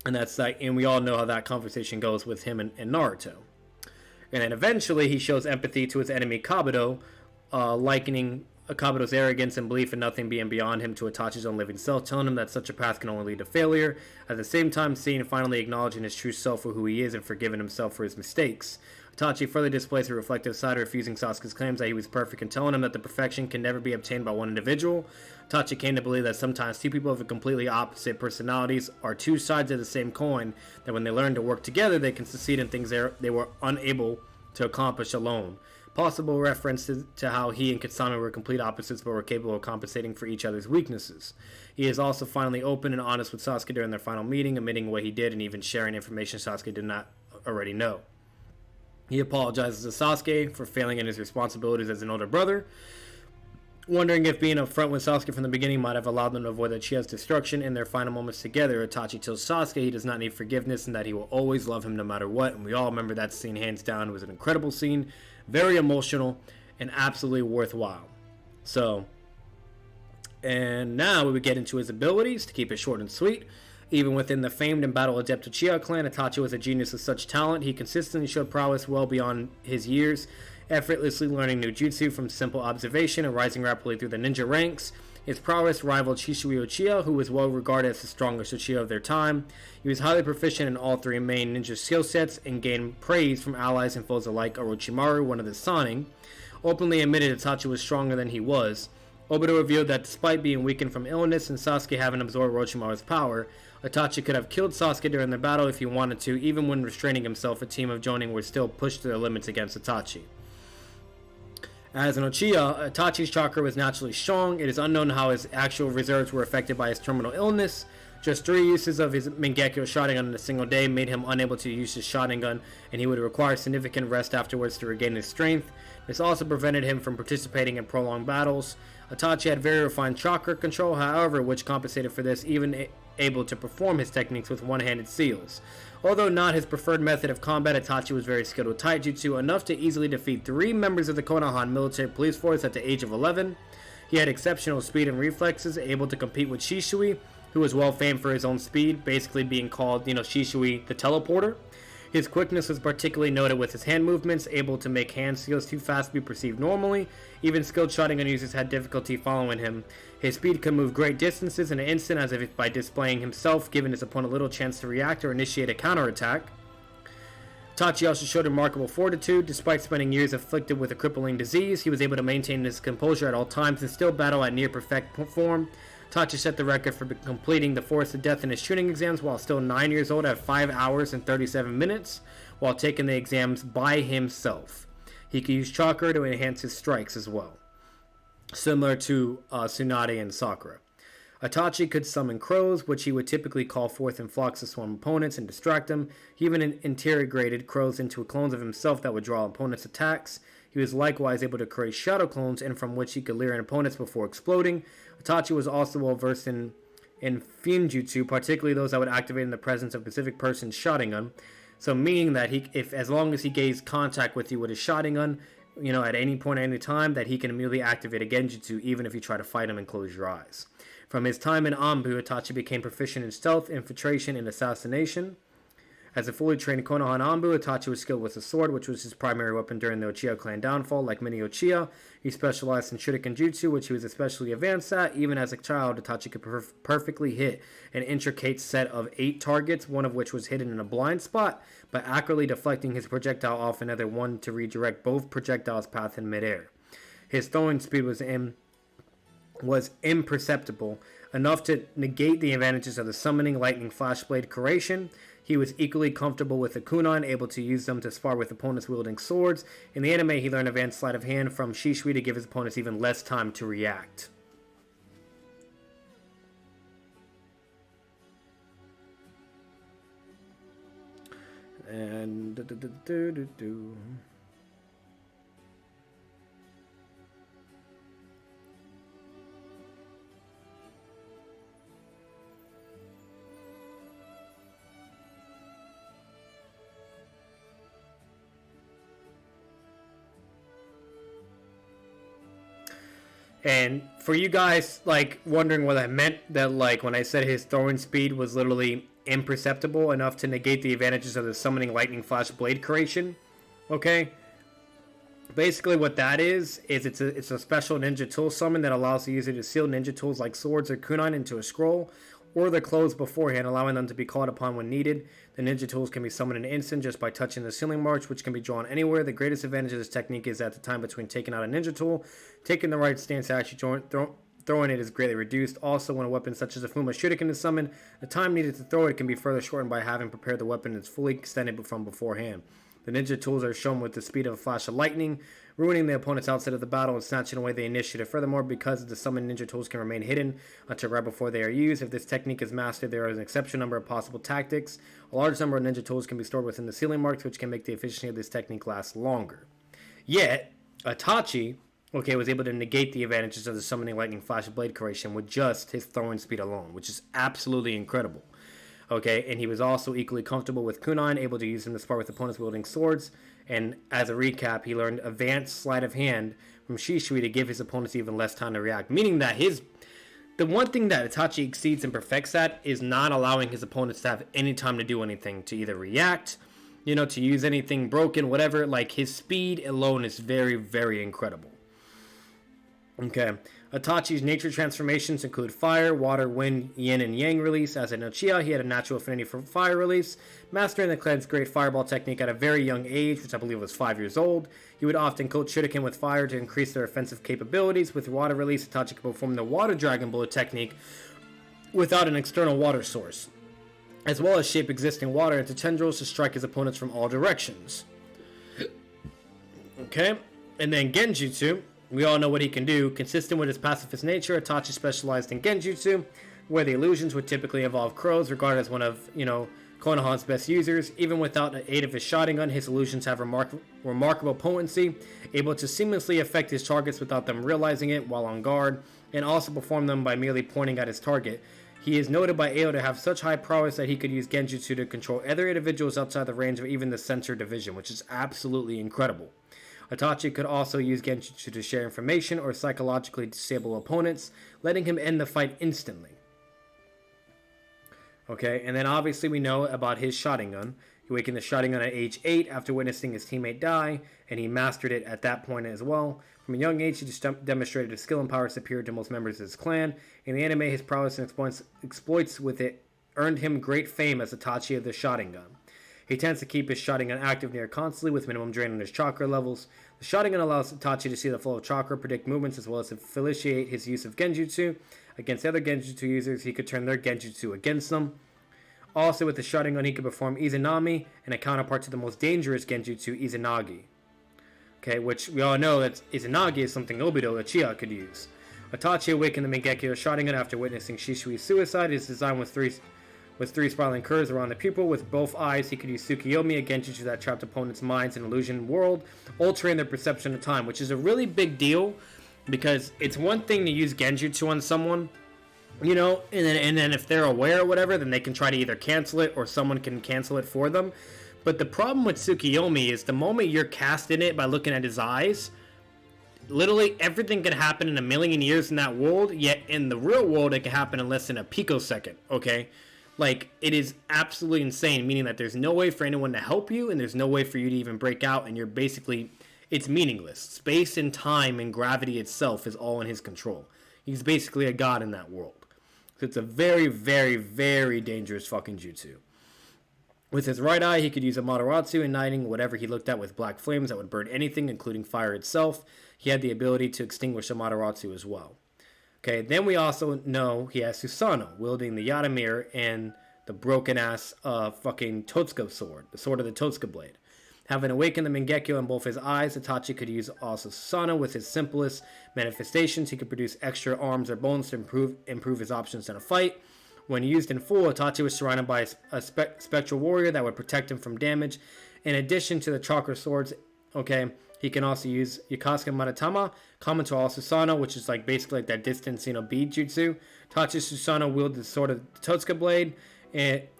And we all know how that conversation goes with him and Naruto. And then eventually he shows empathy to his enemy Kabuto, likening Kabuto's arrogance and belief in nothing being beyond him to Itachi's own living self, telling him that such a path can only lead to failure. At the same time, seeing and finally acknowledging his true self for who he is and forgiving himself for his mistakes. Itachi further displays a reflective side, refusing Sasuke's claims that he was perfect and telling him that the perfection can never be obtained by one individual. Itachi came to believe that sometimes two people with completely opposite personalities are two sides of the same coin, that when they learn to work together, they can succeed in things they were unable to accomplish alone. Possible reference to how he and Kasami were complete opposites but were capable of compensating for each other's weaknesses. He is also finally open and honest with Sasuke during their final meeting, admitting what he did and even sharing information Sasuke did not already know. He apologizes to Sasuke for failing in his responsibilities as an older brother, wondering if being upfront with Sasuke from the beginning might have allowed them to avoid Uchiha's destruction. In their final moments together, Itachi tells Sasuke he does not need forgiveness and that he will always love him no matter what, and we all remember that scene hands down. It was an incredible scene, very emotional, and absolutely worthwhile. And now we would get into his abilities, to keep it short and sweet. Even within the famed and battle-adept Uchiha clan, Itachi was a genius of such talent. He consistently showed prowess well beyond his years, effortlessly learning new jutsu from simple observation and rising rapidly through the ninja ranks. His prowess rivaled Shisui Uchiha, who was well regarded as the strongest Uchiha of their time. He was highly proficient in all three main ninja skill sets and gained praise from allies and foes alike. Orochimaru, one of the Sannin, openly admitted Itachi was stronger than he was. Obito revealed that despite being weakened from illness and Sasuke having absorbed Orochimaru's power, Itachi could have killed Sasuke during the battle if he wanted to. Even when restraining himself, a team of Jonin were still pushed to their limits against Itachi. As an Uchiha, Itachi's chakra was naturally strong. It is unknown how his actual reserves were affected by his terminal illness. Just 3 uses of his Mangekyo Sharingan in a single day made him unable to use his Sharingan, and he would require significant rest afterwards to regain his strength. This also prevented him from participating in prolonged battles. Itachi had very refined chakra control, however, which compensated for this, even able to perform his techniques with one-handed seals. Although not his preferred method of combat, Itachi was very skilled with taijutsu, enough to easily defeat 3 members of the Konoha military police force at the age of 11. He had exceptional speed and reflexes, able to compete with Shisui, who was well famed for his own speed, basically being called, Shisui the teleporter. His quickness was particularly noted with his hand movements, able to make hand seals too fast to be perceived normally. Even skilled Sharingan users had difficulty following him. His speed could move great distances in an instant, as if by displaying himself, giving his opponent little chance to react or initiate a counterattack. Itachi also showed remarkable fortitude. Despite spending years afflicted with a crippling disease, he was able to maintain his composure at all times and still battle at near perfect form. Itachi set the record for completing the Forest of Death in his shooting exams while still 9 years old at 5 hours and 37 minutes, while taking the exams by himself. He could use chakra to enhance his strikes as well, similar to Tsunade and Sakura. Itachi could summon crows, which he would typically call forth in flocks to swarm opponents and distract them. He even integrated crows into clones of himself that would draw opponents' attacks. He was likewise able to create shadow clones, and from which he could lure in opponents before exploding. Itachi was also well versed in Finjutsu, particularly those that would activate in the presence of a specific person's Sharingan. So meaning that as long as he gains contact with you with his Sharingan, at any point, at any time, that he can immediately activate a Genjutsu, even if you try to fight him and close your eyes. From his time in Anbu, Itachi became proficient in stealth, infiltration, and assassination. As a fully trained Konoha in Anbu, Itachi was skilled with the sword, which was his primary weapon during the Uchiha clan downfall. Like many Uchiha, he specialized in Shuriken Jutsu, which he was especially advanced at. Even as a child, Itachi could perfectly hit an intricate set of 8 targets, one of which was hidden in a blind spot, by accurately deflecting his projectile off another one to redirect both projectiles' path in midair. His throwing speed was imperceptible, enough to negate the advantages of the summoning lightning flashblade creation. he was equally comfortable with the kunai, able to use them to spar with opponents wielding swords. In the anime, he learned advanced sleight of hand from Shishui to give his opponents even less time to react. And And for you guys, like, wondering what I meant, that, like, when I said his throwing speed was literally imperceptible enough to negate the advantages of the summoning lightning flash blade creation, okay? Basically what that is it's a special ninja tool summon that allows the user to seal ninja tools like swords or kunai into a scroll, or their clothes beforehand, allowing them to be called upon when needed. The ninja tools can be summoned in an instant just by touching the sealing marks, which can be drawn anywhere. The greatest advantage of this technique is that the time between taking out a ninja tool, taking the right stance to actually throwing it is greatly reduced. Also, when a weapon such as a Fuma Shuriken is summoned, the time needed to throw it can be further shortened by having prepared the weapon that's fully extended from beforehand. The ninja tools are shown with the speed of a flash of lightning, ruining the opponent's outset of the battle and snatching away the initiative. Furthermore, because the summoned ninja tools can remain hidden until right before they are used, if this technique is mastered, there is an exceptional number of possible tactics. A large number of ninja tools can be stored within the sealing marks, which can make the efficiency of this technique last longer. Yet, Itachi, was able to negate the advantages of the summoning lightning flash blade creation with just his throwing speed alone, which is absolutely incredible. And he was also equally comfortable with kunai, able to use them to spar with opponents wielding swords. And as a recap, he learned advanced sleight of hand from Shishui to give his opponents even less time to react. Meaning that the one thing that Itachi exceeds and perfects at is not allowing his opponents to have any time to do anything, to either react, to use anything broken, whatever. Like, his speed alone is very, very incredible. Itachi's nature transformations include fire, water, wind, yin, and yang release. As an Uchiha, he had a natural affinity for fire release, mastering the clan's great fireball technique at a very young age, which I believe was 5 years old. He would often coat Shuriken with fire to increase their offensive capabilities. With water release, Itachi could perform the water dragon blow technique without an external water source, as well as shape existing water into tendrils to strike his opponents from all directions. And then Genjutsu. We all know what he can do. Consistent with his pacifist nature, Itachi specialized in Genjutsu, where the illusions would typically involve crows, regarded as one of, Konoha's best users. Even without the aid of his Sharingan, his illusions have remarkable potency, able to seamlessly affect his targets without them realizing it while on guard, and also perform them by merely pointing at his target. He is noted by Ao to have such high prowess that he could use Genjutsu to control other individuals outside the range of even the Censor Division, which is absolutely incredible. Itachi could also use Genjutsu to share information or psychologically disable opponents, letting him end the fight instantly. And then obviously we know about his Sharingan. He awakened the Sharingan at age 8 after witnessing his teammate die, and he mastered it at that point as well. From a young age, he just demonstrated a skill and power superior to most members of his clan. In the anime, his prowess and exploits with it earned him great fame as Itachi of the Sharingan. He tends to keep his Sharingan active near constantly with minimum drain on his chakra levels. The Sharingan allows Itachi to see the flow of chakra, predict movements, as well as to facilitate his use of Genjutsu. Against other Genjutsu users, he could turn their Genjutsu against them. Also, with the Sharingan, he could perform Izanami, and a counterpart to the most dangerous Genjutsu, Izanagi. Which we all know that Izanagi is something Obito, Uchiha, could use. Itachi awakened the Mangekyo Sharingan after witnessing Shishui's suicide. His design was three spiraling curves around the pupil. With both eyes, he could use Tsukiyomi, a Genjutsu that trapped opponents' minds in an illusion world, altering their perception of time, which is a really big deal, because it's one thing to use Genjutsu on someone, and then if they're aware or whatever, then they can try to either cancel it or someone can cancel it for them. But the problem with Tsukiyomi is the moment you're casting it by looking at his eyes, literally everything can happen in a million years in that world, yet in the real world it can happen in less than a picosecond, Like, it is absolutely insane, meaning that there's no way for anyone to help you, and there's no way for you to even break out, and you're basically, it's meaningless. Space and time and gravity itself is all in his control. He's basically a god in that world. So it's a very, very, very dangerous fucking jutsu. With his right eye, he could use a Amaterasu, igniting whatever he looked at with black flames that would burn anything, including fire itself. He had the ability to extinguish Amaterasu as well. Then we also know he has Susanoo, wielding the Yata Mirror and the broken ass fucking Totsuka sword, the sword of the Totsuka blade. Having awakened the Mangekyo in both his eyes, Itachi could use also Susanoo with his simplest manifestations. He could produce extra arms or bones to improve his options in a fight. When used in full, Itachi was surrounded by a spectral warrior that would protect him from damage. In addition to the chakra swords, okay, he can also use Yakasuga Madatama, common to all Susanoo, which is like basically like that distance, bead jutsu. Itachi's Susanoo wielded the sword of the Totsuka blade,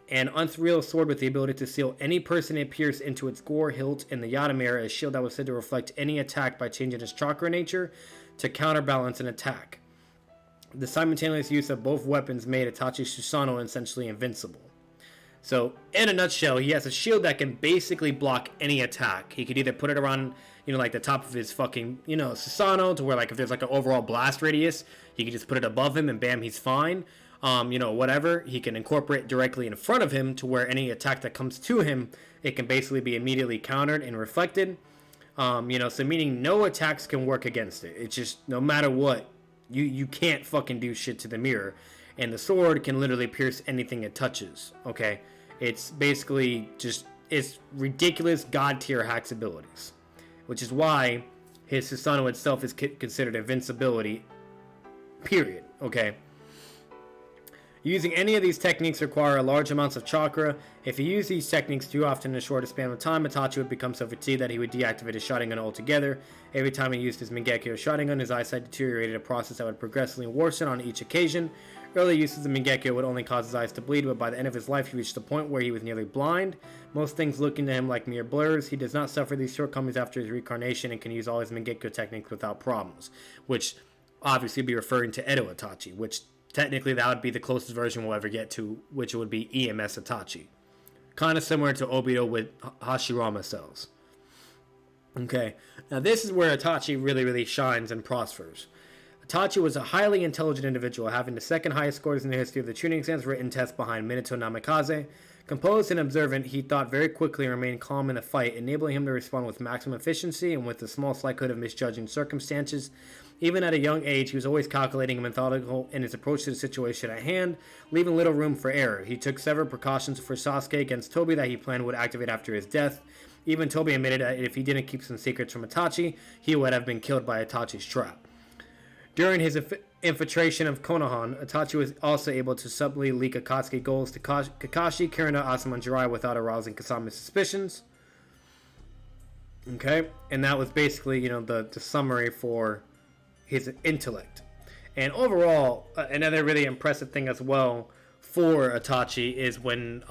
an unreal sword with the ability to seal any person it pierced into its gore hilt, and the Yatamir, a shield that was said to reflect any attack by changing its chakra nature to counterbalance an attack. The simultaneous use of both weapons made Itachi's Susanoo essentially invincible. So, in a nutshell, he has a shield that can basically block any attack. He could either put it around, like the top of his fucking, Susanoo, to where like if there's like an overall blast radius, he can just put it above him and bam, he's fine. Whatever, he can incorporate directly in front of him to where any attack that comes to him, it can basically be immediately countered and reflected. So meaning no attacks can work against it. It's just no matter what, you can't fucking do shit to the mirror. And the sword can literally pierce anything it touches. Okay, it's basically it's ridiculous god tier hacks abilities, which is why his Susanoo itself is considered invincibility. Period. Okay. Using any of these techniques require large amounts of chakra. If he used these techniques too often in a shorter span of time, Itachi would become so fatigued that he would deactivate his Sharingan altogether. Every time he used his Mangekyo Sharingan, his eyesight deteriorated, a process that would progressively worsen on each occasion. Early uses of Mangekyo would only cause his eyes to bleed, but by the end of his life he reached a point where he was nearly blind. Most things looking to him like mere blurs. He does not suffer these shortcomings after his reincarnation and can use all his Mangekyo techniques without problems. Which obviously be referring to Edo Itachi, which technically that would be the closest version we'll ever get to, which would be EMS Itachi. Kind of similar to Obito with Hashirama cells. Okay, now this is where Itachi really, really shines and prospers. Itachi was a highly intelligent individual, having the second highest scores in the history of the tuning exams written test behind Minato Namikaze. Composed and observant, he thought very quickly and remained calm in the fight, enabling him to respond with maximum efficiency and with a small likelihood of misjudging circumstances. Even at a young age, he was always calculating and methodical in his approach to the situation at hand, leaving little room for error. He took several precautions for Sasuke against Tobi that he planned would activate after his death. Even Tobi admitted that if he didn't keep some secrets from Itachi, he would have been killed by Itachi's trap. During his infiltration of Konoha, Itachi was also able to subtly leak Akatsuki goals to Kakashi, Kirina, Asuma, and Jiraiya without arousing Kasami's suspicions. Okay, and that was basically, the summary for his intellect. And overall, another really impressive thing as well for Itachi is when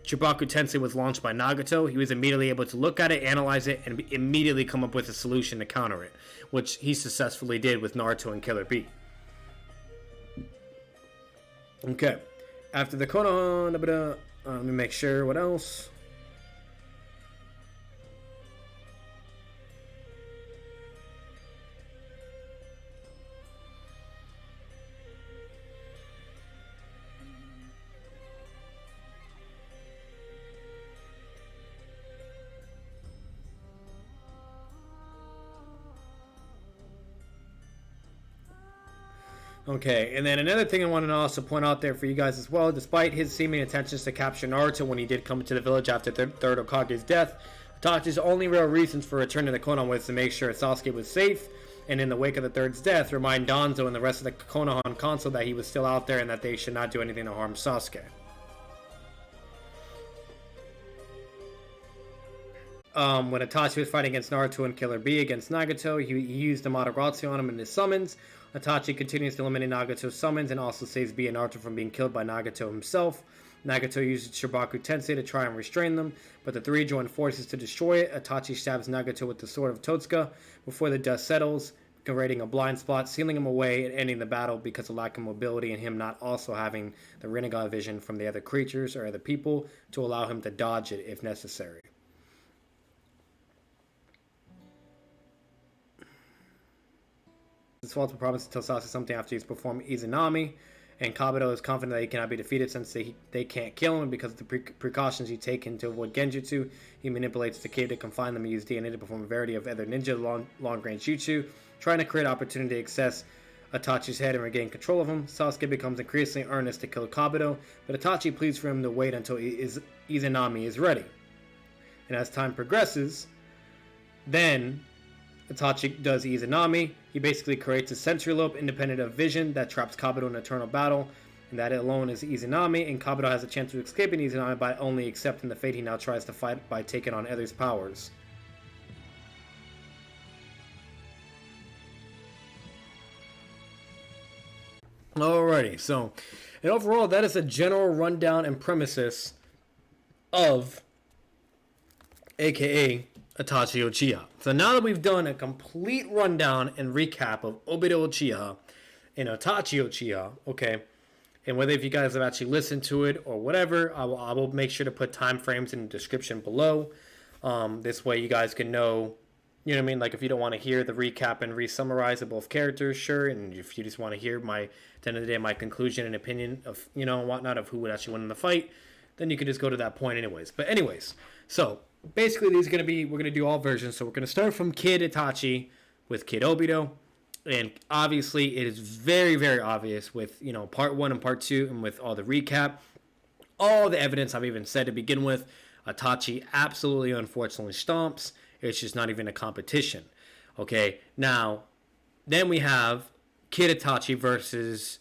Chibaku Tensei was launched by Nagato, he was immediately able to look at it, analyze it, and immediately come up with a solution to counter it, which he successfully did with Naruto and Killer Bee. Okay, after the Konoha, let me make sure what else. Okay, and then another thing I want to also point out there for you guys as well, despite his seeming intentions to capture Naruto when he did come to the village after third Hokage's death, Itachi's only real reasons for returning to Konoha was to make sure Sasuke was safe, and in the wake of the third's death, remind Danzo and the rest of the Konoha council that he was still out there and that they should not do anything to harm Sasuke. When Itachi was fighting against Naruto and Killer Bee against Nagato, he used the Matarazzo on him in his summons. Itachi continues to eliminate Nagato's summons and also saves Bee and Naruto from being killed by Nagato himself. Nagato uses Shibaku Tensei to try and restrain them, but the three join forces to destroy it. Itachi stabs Nagato with the sword of Totsuka before the dust settles, creating a blind spot, sealing him away and ending the battle because of lack of mobility and him not also having the Rinnegan vision from the other creatures or other people to allow him to dodge it if necessary. His fault to promise to tell Sasuke something after he's performed Izanami, and Kabuto is confident that he cannot be defeated since they can't kill him because of the precautions he taken to avoid Genjutsu. He manipulates the cave to confine them and use DNA to perform a variety of other ninja long-range jutsu, trying to create opportunity to access Itachi's head and regain control of him. Sasuke becomes increasingly earnest to kill Kabuto, but Itachi pleads for him to wait until Izanami is ready. And as time progresses, then Itachi does Izanami. He basically creates a sensory lobe independent of vision that traps Kabuto in eternal battle, and that alone is Izanami, and Kabuto has a chance to escape in Izanami by only accepting the fate he now tries to fight by taking on others' powers. Alrighty, so, and overall, that is a general rundown and premises of aka Itachi Uchiha. So now that we've done a complete rundown and recap of Obito Uchiha and Itachi Uchiha, okay, and whether if you guys have actually listened to it or whatever, I will make sure to put time frames in the description below. This way you guys can know, you know what I mean? Like if you don't want to hear the recap and re-summarize of both characters, sure. And if you just want to hear at the end of the day, my conclusion and opinion of, you know, whatnot of who would actually win in the fight, then you can just go to that point anyways. But anyways, so basically we're going to do all versions. So we're going to start from Kid Itachi with Kid Obito. And obviously it is very, very obvious with, you know, part 1 and part 2 and with all the recap, all the evidence I've even said to begin with, Itachi absolutely unfortunately stomps. It's just not even a competition. Okay, now, then we have Kid Itachi versus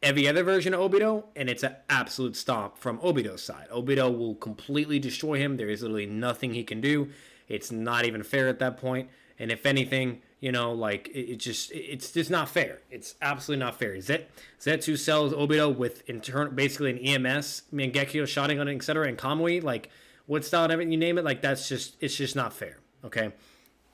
every other version of Obito, and it's an absolute stomp from Obito's side. Obito will completely destroy him. There is literally nothing he can do. It's not even fair at that point. And if anything, you know, like, it's just not fair. It's absolutely not fair. Zetsu sells Obito with basically an EMS, Mangekyo, Sharingan, etc., and Kamui, like, what style and everything, you name it, like, it's just not fair. Okay,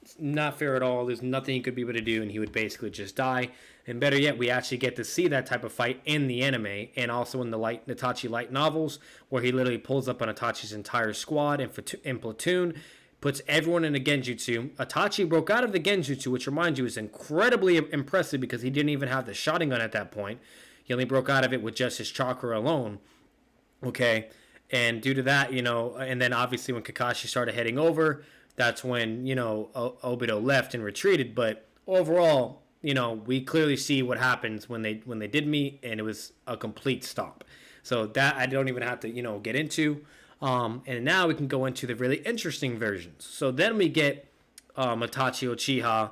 it's not fair at all. There's nothing he could be able to do, and he would basically just die. And better yet, we actually get to see that type of fight in the anime, and also in the Itachi light novels, where he literally pulls up on Itachi's entire squad in platoon, puts everyone in a genjutsu. Itachi broke out of the genjutsu, which reminds you is incredibly impressive because he didn't even have the Sharingan at that point. He only broke out of it with just his chakra alone. Okay, and due to that, you know, and then obviously when Kakashi started heading over, that's when, you know, Obito left and retreated. But overall, you know, we clearly see what happens when they did meet, and it was a complete stomp. So that I don't even have to, you know, get into. And now we can go into the really interesting versions. So then we get Itachi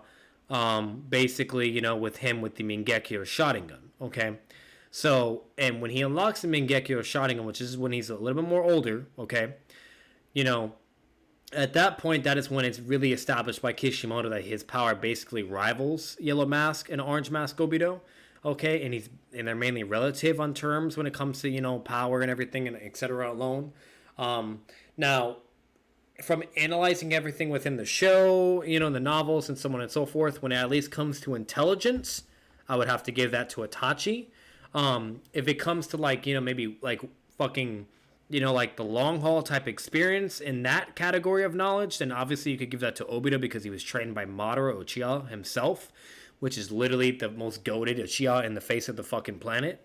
Uchiha, basically, you know, with the Mangekyo Sharingan. Okay, so and when he unlocks the Mangekyo Sharingan, which is when he's a little bit more older, okay, you know, at that point, that is when it's really established by Kishimoto that his power basically rivals Yellow Mask and Orange Mask Obito. Okay, and they're mainly relative on terms when it comes to, you know, power and everything and etc. alone. Now, from analyzing everything within the show, you know, the novels and so on and so forth, when it at least comes to intelligence, I would have to give that to Itachi. If it comes to, like, you know, maybe like fucking, you know, like the long haul type experience in that category of knowledge, then obviously you could give that to Obito because he was trained by Madara Uchiha himself, which is literally the most goated Uchiha in the face of the fucking planet.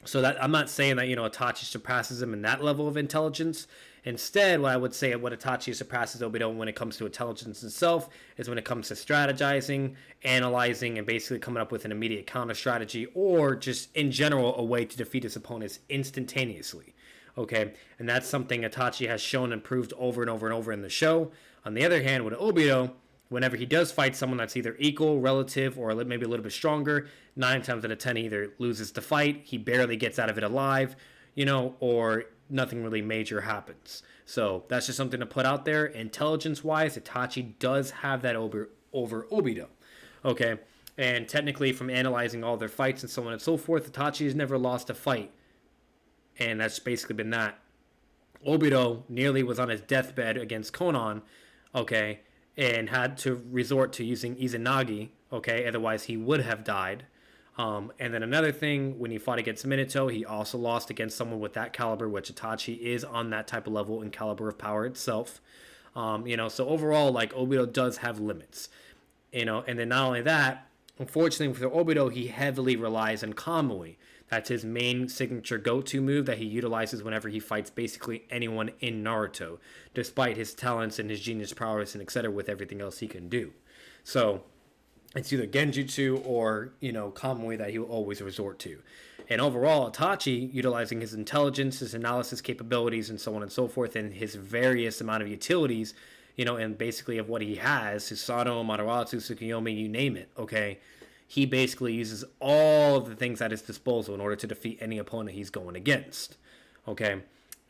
So that I'm not saying that, you know, Itachi surpasses him in that level of intelligence. Instead, what I would say what Itachi surpasses Obito when it comes to intelligence itself is when it comes to strategizing, analyzing, and basically coming up with an immediate counter strategy, or just in general a way to defeat his opponents instantaneously. Okay, and that's something Itachi has shown and proved over and over and over in the show. On the other hand, with Obito, whenever he does fight someone that's either equal, relative, or maybe a little bit stronger, 9 times out of 10 he either loses the fight, he barely gets out of it alive, you know, or nothing really major happens. So that's just something to put out there. Intelligence-wise, Itachi does have that over Obito. Okay, and technically from analyzing all their fights and so on and so forth, Itachi has never lost a fight. And that's basically been that. Obito nearly was on his deathbed against Konan, okay, and had to resort to using Izanagi, okay, otherwise he would have died. And then another thing, when he fought against Minato, he also lost against someone with that caliber, which Itachi is on that type of level and caliber of power itself. You know, so overall, like, Obito does have limits. You know, and then not only that, unfortunately for Obito, he heavily relies on Kamui. That's his main signature go-to move that he utilizes whenever he fights basically anyone in Naruto, despite his talents and his genius prowess and etc. with everything else he can do. So, it's either Genjutsu or, Kamui that he will always resort to. And overall, Itachi, utilizing his intelligence, his analysis capabilities, and so on and so forth, and his various amount of utilities, and basically of what he has, Susanoo, Mataratsu, Tsukuyomi, you name it, okay? He basically uses all of the things at his disposal in order to defeat any opponent he's going against, okay?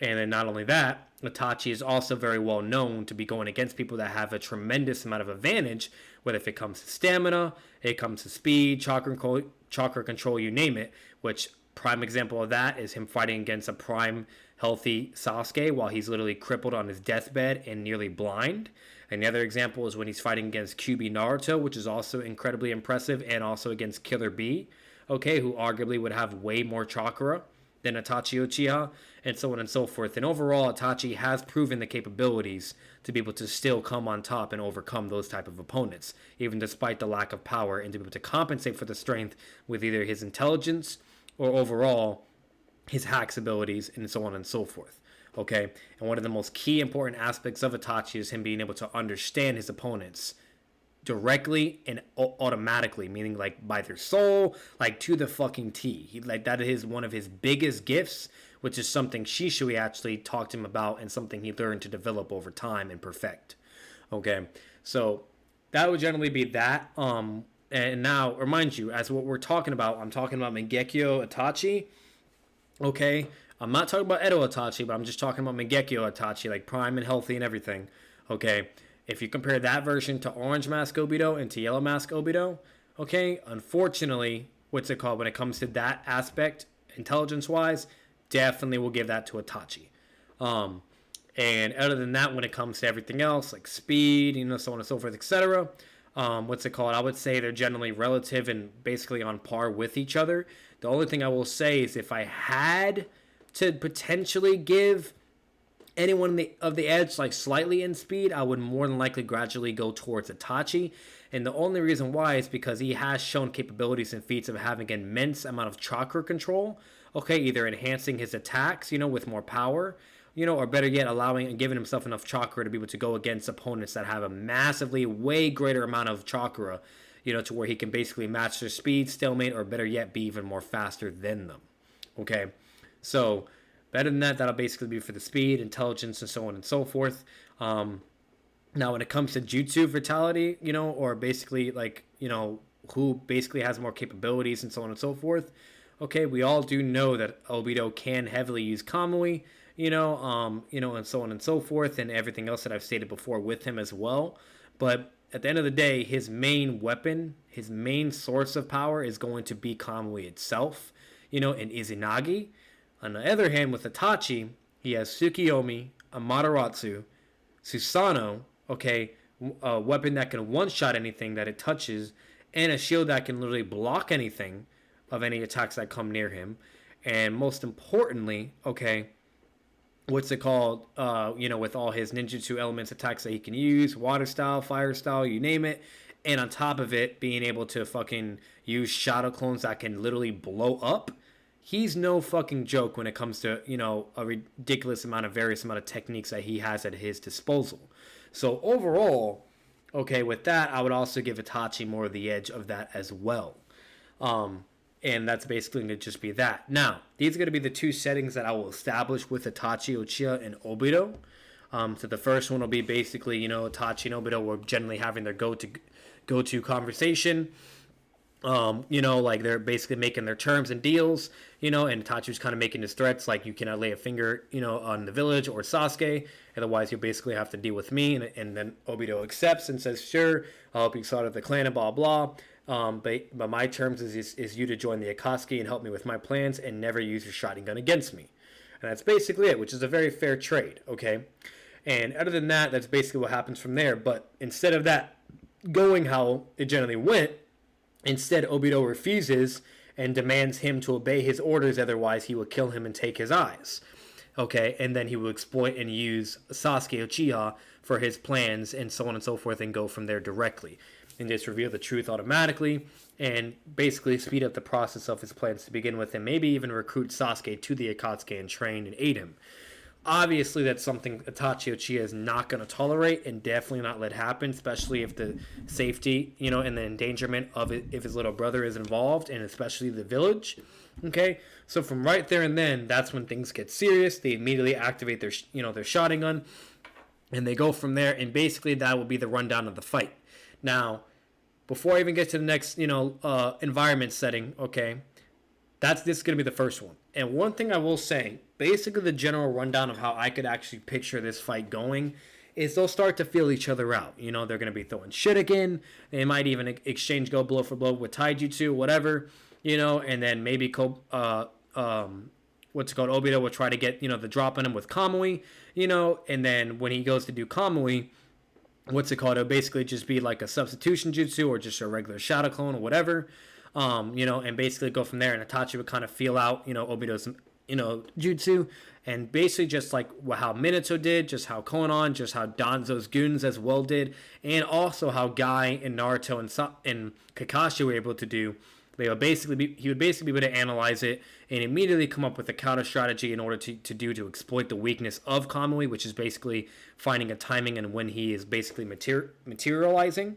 And then not only that, Itachi is also very well known to be going against people that have a tremendous amount of advantage, whether if it comes to stamina, it comes to speed, chakra control, you name it, which prime example of that is him fighting against a prime healthy Sasuke while he's literally crippled on his deathbed and nearly blind. And the other example is when he's fighting against QB Naruto, which is also incredibly impressive, and also against Killer B, okay, who arguably would have way more chakra than Itachi Uchiha, and so on and so forth. And overall, Itachi has proven the capabilities to be able to still come on top and overcome those type of opponents, even despite the lack of power, and to be able to compensate for the strength with either his intelligence or overall his hacks abilities, and so on and so forth. Okay, and one of the most key important aspects of Itachi is him being able to understand his opponents directly and automatically, meaning like by their soul, like to the fucking T. That is one of his biggest gifts, which is something Shishui actually talked to him about, and something he learned to develop over time and perfect. Okay, so that would generally be that. And now remind you, as what we're talking about, I'm talking about Mangekyo Itachi. Okay, I'm not talking about Edo Itachi, but I'm just talking about Mangekyo Itachi, like prime and healthy and everything. Okay, if you compare that version to Orange Mask Obito and to Yellow Mask Obito, okay, unfortunately, what's it called when it comes to that aspect, intelligence-wise, definitely will give that to Itachi. And other than that, when it comes to everything else, like speed, so on and so forth, etc., what's it called? I would say they're generally relative and basically on par with each other. The only thing I will say is if I had to potentially give anyone of the edge like slightly in speed, I would more than likely gradually go towards Itachi. And the only reason why is because he has shown capabilities and feats of having an immense amount of chakra control. Okay, either enhancing his attacks, with more power, or better yet, allowing and giving himself enough chakra to be able to go against opponents that have a massively way greater amount of chakra, to where he can basically match their speed, stalemate, or better yet, be even more faster than them. Okay, so better than that, that'll basically be for the speed, intelligence, and so on and so forth. Now, when it comes to jutsu vitality, or basically like, who basically has more capabilities and so on and so forth. Okay, we all do know that Obito can heavily use Kamui, and so on and so forth, and everything else that I've stated before with him as well. But at the end of the day, his main weapon, his main source of power is going to be Kamui itself, and Izanagi. On the other hand, with Itachi, he has Tsukuyomi, Amaterasu, Susanoo, okay, a weapon that can one-shot anything that it touches, and a shield that can literally block anything of any attacks that come near him. And most importantly, okay, what's it called, with all his ninjutsu elements, attacks that he can use, water style, fire style, you name it. And on top of it, being able to fucking use shadow clones that can literally blow up. He's no fucking joke when it comes to, a ridiculous various amount of techniques that he has at his disposal. So overall, okay, with that, I would also give Itachi more of the edge of that as well. And that's basically going to just be that. Now, these are going to be the two settings that I will establish with Itachi, Uchiha, and Obito. So the first one will be basically, Itachi and Obito were generally having their go-to conversation. Like they're basically making their terms and deals, and Itachi's kind of making his threats, like you cannot lay a finger, on the village or Sasuke, otherwise you basically have to deal with me. And then Obito accepts and says, sure, I'll help you start up the clan and blah, blah. But my terms is you to join the Akatsuki and help me with my plans and never use your shotgun against me. And that's basically it, which is a very fair trade, okay? And other than that, that's basically what happens from there. But instead of that going how it generally went, instead, Obito refuses and demands him to obey his orders, otherwise he will kill him and take his eyes. Okay, and then he will exploit and use Sasuke Uchiha for his plans and so on and so forth and go from there directly. And just reveal the truth automatically and basically speed up the process of his plans to begin with and maybe even recruit Sasuke to the Akatsuki and train and aid him. Obviously, that's something Itachi Uchiha is not going to tolerate and definitely not let happen, especially if the safety, and the endangerment of it, if his little brother is involved, and especially the village. Okay, so from right there and then, that's when things get serious. They immediately activate their, their Sharingan, and they go from there. And basically, that will be the rundown of the fight. Now, before I even get to the next, environment setting, okay, this is going to be the first one. And one thing I will say, basically the general rundown of how I could actually picture this fight going is they'll start to feel each other out. They're going to be throwing shuriken. They might even exchange go blow for blow with taijutsu, whatever, and then maybe Obito will try to get, the drop on him with Kamui, and then when he goes to do Kamui, it'll basically just be like a substitution jutsu or just a regular shadow clone or whatever. And basically go from there. And Itachi would kind of feel out, Obito's, jutsu, and basically just like how Minato did, just how Konan, just how Danzo's goons as well did, and also how Guy and Naruto and Kakashi were able to do. He would basically be able to analyze it and immediately come up with a counter strategy in order to exploit the weakness of Kamui, which is basically finding a timing and when he is basically materializing.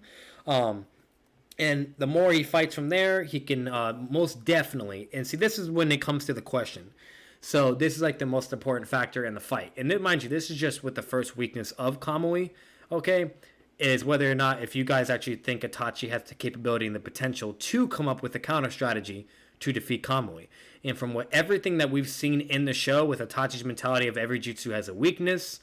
And the more he fights from there, he can most definitely. And see, this is when it comes to the question. So this is like the most important factor in the fight. And then, mind you, this is just with the first weakness of Kamui, okay? Is whether or not, if you guys actually think Itachi has the capability and the potential to come up with a counter strategy to defeat Kamui. And from everything that we've seen in the show with Itachi's mentality of every jutsu has a weakness,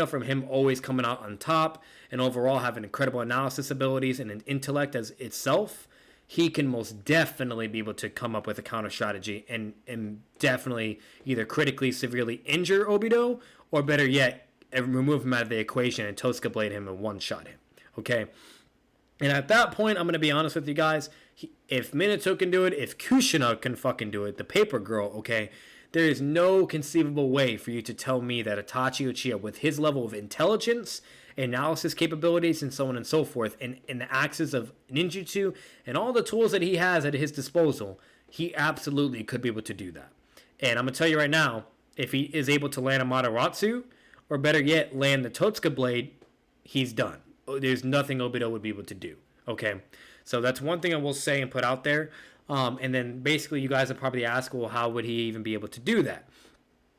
from him always coming out on top and overall having incredible analysis abilities and an intellect as itself, he can most definitely be able to come up with a counter strategy and definitely either critically severely injure Obito or better yet, remove him out of the equation and Tosca Blade him and one-shot him. Okay? And at that point, I'm going to be honest with you guys, if Minato can do it, if Kushina can fucking do it, the paper girl, okay, there is no conceivable way for you to tell me that Itachi Uchiha, with his level of intelligence, analysis capabilities, and so on and so forth, and the axis of ninjutsu, and all the tools that he has at his disposal, he absolutely could be able to do that. And I'm going to tell you right now, if he is able to land a Mataratsu, or better yet, land the Totsuka Blade, he's done. There's nothing Obito would be able to do. Okay? So that's one thing I will say and put out there. And then basically you guys would probably ask, well, how would he even be able to do that?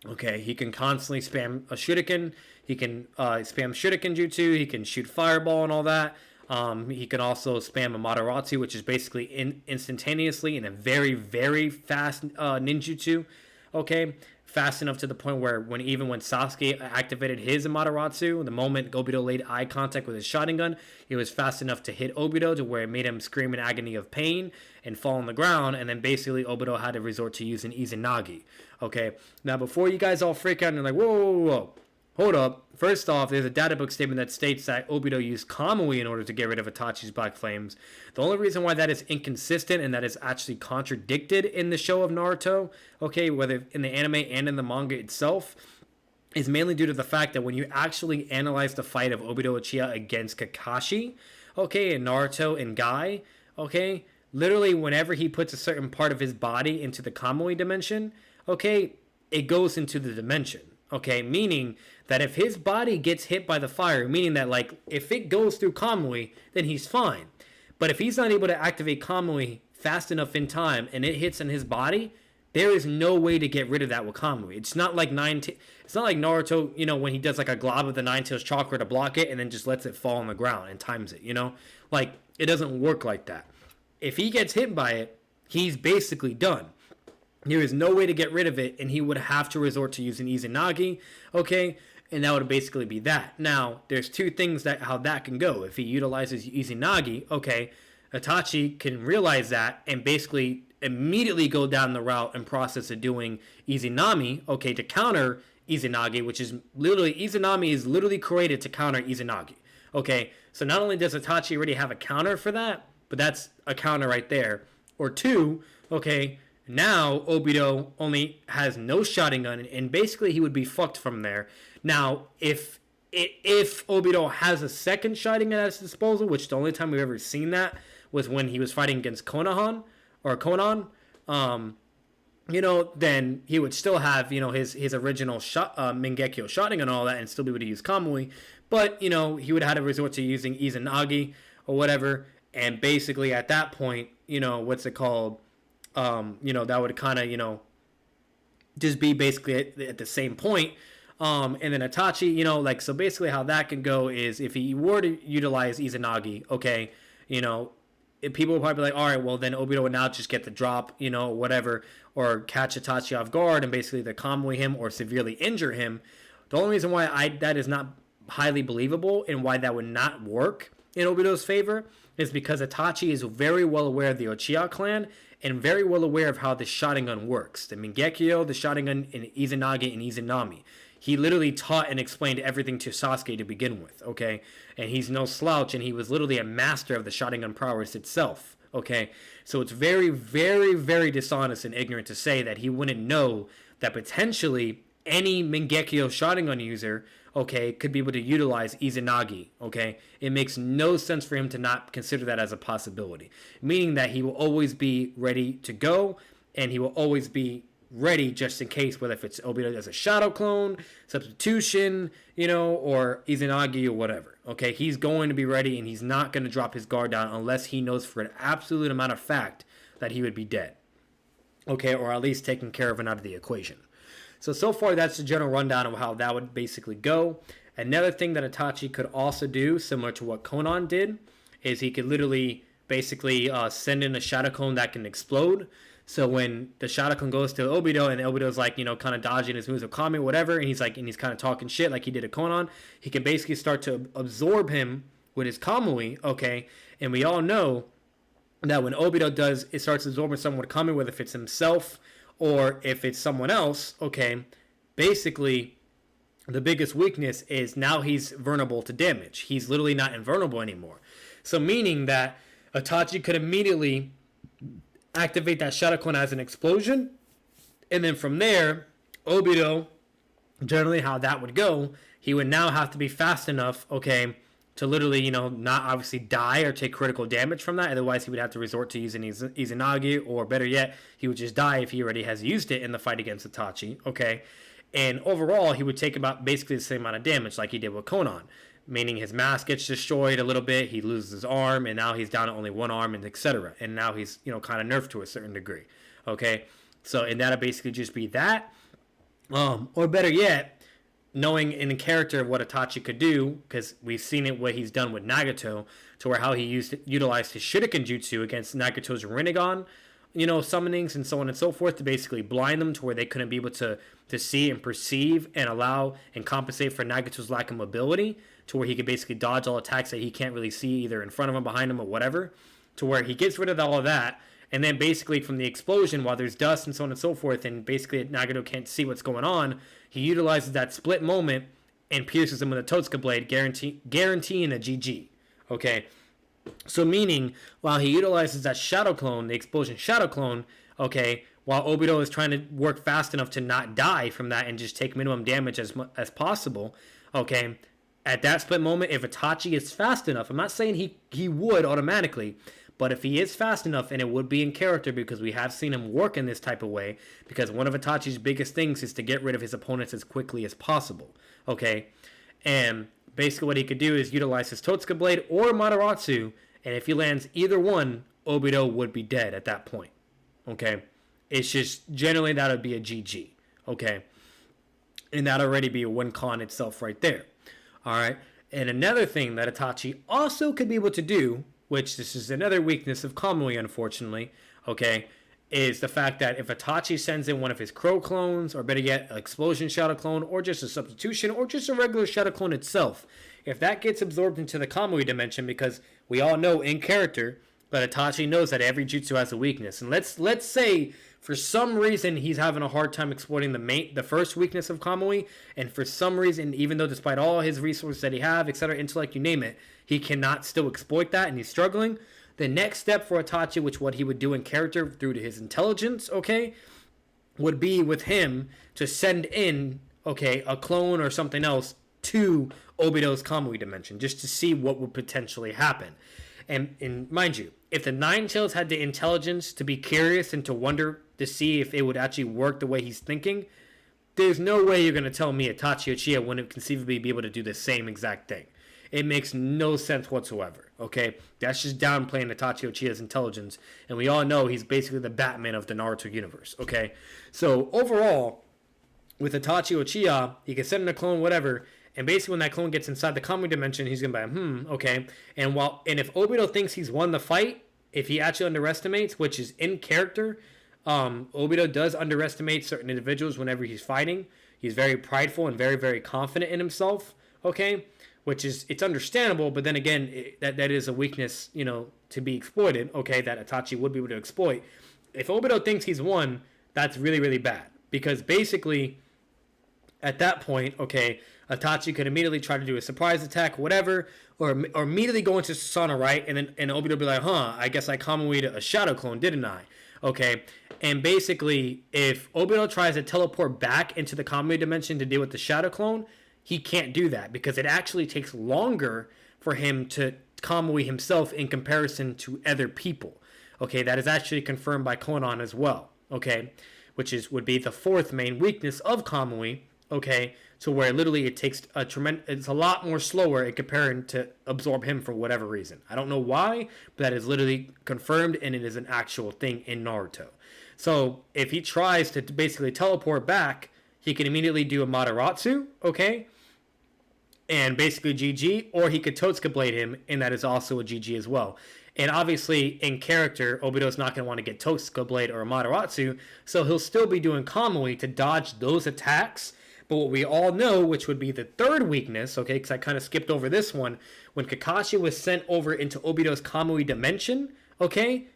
Okay, he can constantly spam a shuriken. He can spam shuriken jutsu. He can shoot fireball and all that. He can also spam a Mataratsu, which is basically instantaneously in a very, very fast ninjutsu. Okay, fast enough to the point where when Sasuke activated his Amaterasu, the moment Obito laid eye contact with his Sharingan, it was fast enough to hit Obito to where it made him scream in agony of pain and fall on the ground, and then basically Obito had to resort to using Izanagi. Okay, now before you guys all freak out and you're like, whoa, hold up. First off, there's a databook statement that states that Obito used Kamui in order to get rid of Itachi's Black Flames. The only reason why that is inconsistent and that is actually contradicted in the show of Naruto, okay, whether in the anime and in the manga itself, is mainly due to the fact that when you actually analyze the fight of Obito Uchiha against Kakashi, okay, and Naruto and Guy, okay, literally whenever he puts a certain part of his body into the Kamui dimension, okay, it goes into the dimension. Okay, meaning that if his body gets hit by the fire, meaning that, like, if it goes through Kamui, then he's fine. But if he's not able to activate Kamui fast enough in time and it hits in his body, there is no way to get rid of that with Kamui. It's not like it's not like Naruto, you know, when he does like a glob of the Nine Tails chakra to block it and then just lets it fall on the ground and times it, you know? Like, it doesn't work like that. If he gets hit by it, he's basically done. There is no way to get rid of it, and he would have to resort to using Izanagi, okay? And that would basically be that. Now, there's two things how that can go. If he utilizes Izanagi, okay, Itachi can realize that and basically immediately go down the route and process of doing Izanami, okay, to counter Izanagi, which is literally, Izanami is literally created to counter Izanagi, okay? So not only does Itachi already have a counter for that, but that's a counter right there. Or two, okay, now Obito only has no Sharingan, and basically he would be fucked from there. Now, if Obito has a second Sharingan at his disposal, which the only time we've ever seen that was when he was fighting against Konan, then he would still have, his original Mingekyo shotting and all that and still be able to use Kamui. But, he would have to resort to using Izanagi or whatever. And basically at that point, what's it called? That would kind of, just be basically at the same point. And then Itachi, so basically how that can go is if he were to utilize Izanagi, okay, if people would probably be like, all right, well, then Obito would now just get the drop, whatever, or catch Itachi off guard and basically either Kamui him or severely injure him. The only reason why that is not highly believable and why that would not work in Obito's favor is because Itachi is very well aware of the Uchiha clan and very well aware of how the Sharingan works. The Mingekyo, the Sharingan, and Izanagi, and Izanami. He literally taught and explained everything to Sasuke to begin with, okay? And he's no slouch, and he was literally a master of the Sharingan prowess itself, okay? So it's very, very, very dishonest and ignorant to say that he wouldn't know that potentially any Mingekyo Sharingan user, okay, could be able to utilize Izanagi, okay? It makes no sense for him to not consider that as a possibility, meaning that he will always be ready to go, and he will always be ready just in case, whether if it's Obito as a shadow clone, substitution, or Izanagi or whatever. Okay, he's going to be ready and he's not going to drop his guard down unless he knows for an absolute amount of fact that he would be dead. Okay, or at least taking care of it out of the equation. So far that's the general rundown of how that would basically go. Another thing that Itachi could also do, similar to what Konan did, is he could literally basically send in a shadow clone that can explode. So when the shadow clone goes to Obito and Obito's like, kind of dodging his moves of Kami, whatever, and he's kind of talking shit like he did at Konan, he can basically start to absorb him with his Kamui, okay? And we all know that when Obito starts absorbing someone with Kamui, whether if it's himself or if it's someone else, okay, basically the biggest weakness is now he's vulnerable to damage. He's literally not invulnerable anymore. So meaning that Itachi could immediately activate that shadow clone as an explosion, and then from there, Obito, generally how that would go, he would now have to be fast enough, okay, to literally, not obviously die or take critical damage from that. Otherwise, he would have to resort to using Izanagi, or better yet, he would just die if he already has used it in the fight against Itachi, okay? And overall, he would take about basically the same amount of damage like he did with Konan. Meaning his mask gets destroyed a little bit, he loses his arm, and now he's down to only one arm, and etc. And now he's, kind of nerfed to a certain degree. Okay? So, and that'll basically just be that. Or better yet, knowing in the character of what Itachi could do, because we've seen it what he's done with Nagato, to where how he utilized his Shuriken Jutsu against Nagato's Rinnegan, summonings and so on and so forth to basically blind them to where they couldn't be able to see and perceive and allow and compensate for Nagato's lack of mobility, to where he could basically dodge all attacks that he can't really see either in front of him, behind him, or whatever, to where he gets rid of all of that, and then basically from the explosion, while there's dust and so on and so forth, and basically Nagato can't see what's going on, he utilizes that split moment and pierces him with a Totsuka blade, guaranteeing a GG. Okay? So meaning, while he utilizes that shadow clone, the explosion shadow clone, okay, while Obito is trying to work fast enough to not die from that and just take minimum damage as possible, okay, at that split moment, if Itachi is fast enough, I'm not saying he would automatically, but if he is fast enough, and it would be in character because we have seen him work in this type of way, because one of Itachi's biggest things is to get rid of his opponents as quickly as possible, okay? And basically what he could do is utilize his Totsuka blade or Mataratsu, and if he lands either one, Obito would be dead at that point, okay? It's just, generally that would be a GG, okay? And that'd already be a win con itself right there. All right. And another thing that Itachi also could be able to do, which this is another weakness of Kamui, unfortunately, okay, is the fact that if Itachi sends in one of his Crow clones, or better yet, an Explosion Shadow clone, or just a substitution, or just a regular Shadow clone itself, if that gets absorbed into the Kamui dimension, because we all know in character that Itachi knows that every jutsu has a weakness. And let's say for some reason he's having a hard time exploiting the first weakness of Kamui, and for some reason, even though despite all his resources that he have, etc., intellect, you name it, he cannot still exploit that and he's struggling. The next step for Itachi, which what he would do in character through to his intelligence, okay, would be with him to send in, okay, a clone or something else to Obito's Kamui dimension, just to see what would potentially happen. And mind you, if the Nine Tails had the intelligence to be curious and to wonder to see if it would actually work the way he's thinking, there's no way you're going to tell me Itachi Uchiha wouldn't conceivably be able to do the same exact thing. It makes no sense whatsoever, okay? That's just downplaying Itachi Uchiha's intelligence, and we all know he's basically the Batman of the Naruto universe, okay? So, overall, with Itachi Uchiha, he can send in a clone, whatever, and basically when that clone gets inside the Kamui dimension, he's going to be like, okay. And if Obito thinks he's won the fight, if he actually underestimates, which is in character, Obito does underestimate certain individuals whenever he's fighting. He's very prideful and very, very confident in himself, okay? Which is, it's understandable, but then again, that is a weakness, to be exploited, okay, that Itachi would be able to exploit. If Obito thinks he's won, that's really, really bad. Because basically, at that point, okay, Itachi could immediately try to do a surprise attack, whatever, or immediately go into Susanoo, right? And Obito be like, I guess I Kamui'd a shadow clone, didn't I? Okay, and basically, if Obito tries to teleport back into the Kamui dimension to deal with the shadow clone, he can't do that because it actually takes longer for him to Kamui himself in comparison to other people. Okay, that is actually confirmed by Konan as well. Okay, which would be the fourth main weakness of Kamui. Okay, to where literally it takes it's a lot more slower in comparing to absorb him for whatever reason. I don't know why, but that is literally confirmed and it is an actual thing in Naruto. So if he tries to basically teleport back, he can immediately do a Mataratsu, okay? And basically GG, or he could Totsuka Blade him, and that is also a GG as well. And obviously, in character, Obito's not going to want to get Totsuka Blade or a Mataratsu, so he'll still be doing Kamui to dodge those attacks. But what we all know, which would be the third weakness, okay, because I kind of skipped over this one, when Kakashi was sent over into Obito's Kamui dimension, okay,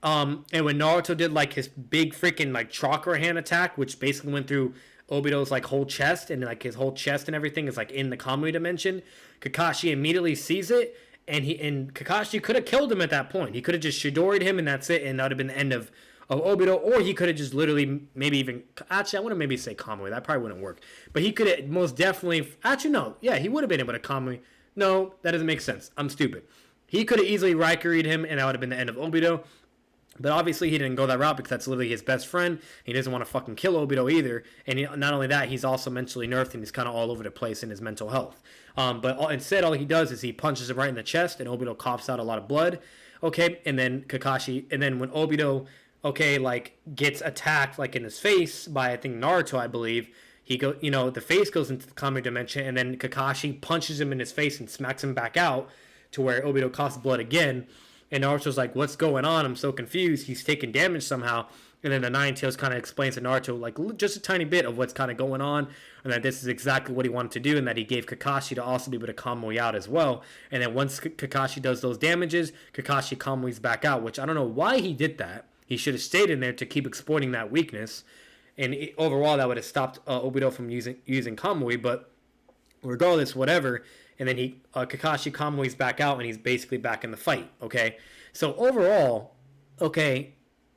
and when Naruto did like his big freaking like chakra hand attack, which basically went through Obito's like whole chest, and like his whole chest and everything is like in the Kamui dimension, Kakashi immediately sees it, and Kakashi could have killed him at that point. He could have just Shidori'd him, and that's it, and that would have been the end of Obito, or he could have just literally maybe even, actually I want to maybe say Kamui, that probably wouldn't work, but he could have most definitely, actually no, yeah, he would have been able to Kamui. No, that doesn't make sense, I'm stupid. He could have easily Raikuri'd him, and that would have been the end of Obito. But obviously he didn't go that route because that's literally his best friend. He doesn't want to fucking kill Obito either. And not only that, he's also mentally nerfed and he's kind of all over the place in his mental health. But instead, all he does is he punches him right in the chest and Obito coughs out a lot of blood. Okay, and then when Obito, okay, like gets attacked like in his face by, I think, Naruto, I believe, the face goes into the Kamui dimension and then Kakashi punches him in his face and smacks him back out to where Obito coughs blood again. And Naruto's like, what's going on? I'm so confused. He's taking damage somehow. And then the Nine Tails kind of explains to Naruto, like, just a tiny bit of what's kind of going on. And that this is exactly what he wanted to do. And that he gave Kakashi to also be able to Kamui out as well. And then once Kakashi does those damages, Kakashi Kamui's back out. Which I don't know why he did that. He should have stayed in there to keep exploiting that weakness. And overall, that would have stopped Obito from using Kamui. But regardless, whatever. And then Kakashi Kamui's back out, and he's basically back in the fight, okay? So overall, okay,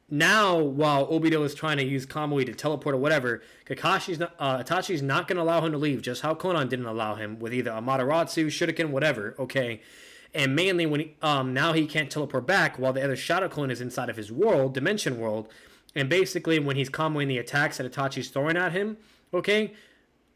now while Obito is trying to use Kamui to teleport or whatever, Itachi's not going to allow him to leave, just how Konan didn't allow him with either a Mataratsu, Shuriken, whatever, okay? And mainly when now he can't teleport back while the other Shadow Clone is inside of his world, Dimension World, and basically when he's Kamuiing the attacks that Itachi's throwing at him, okay,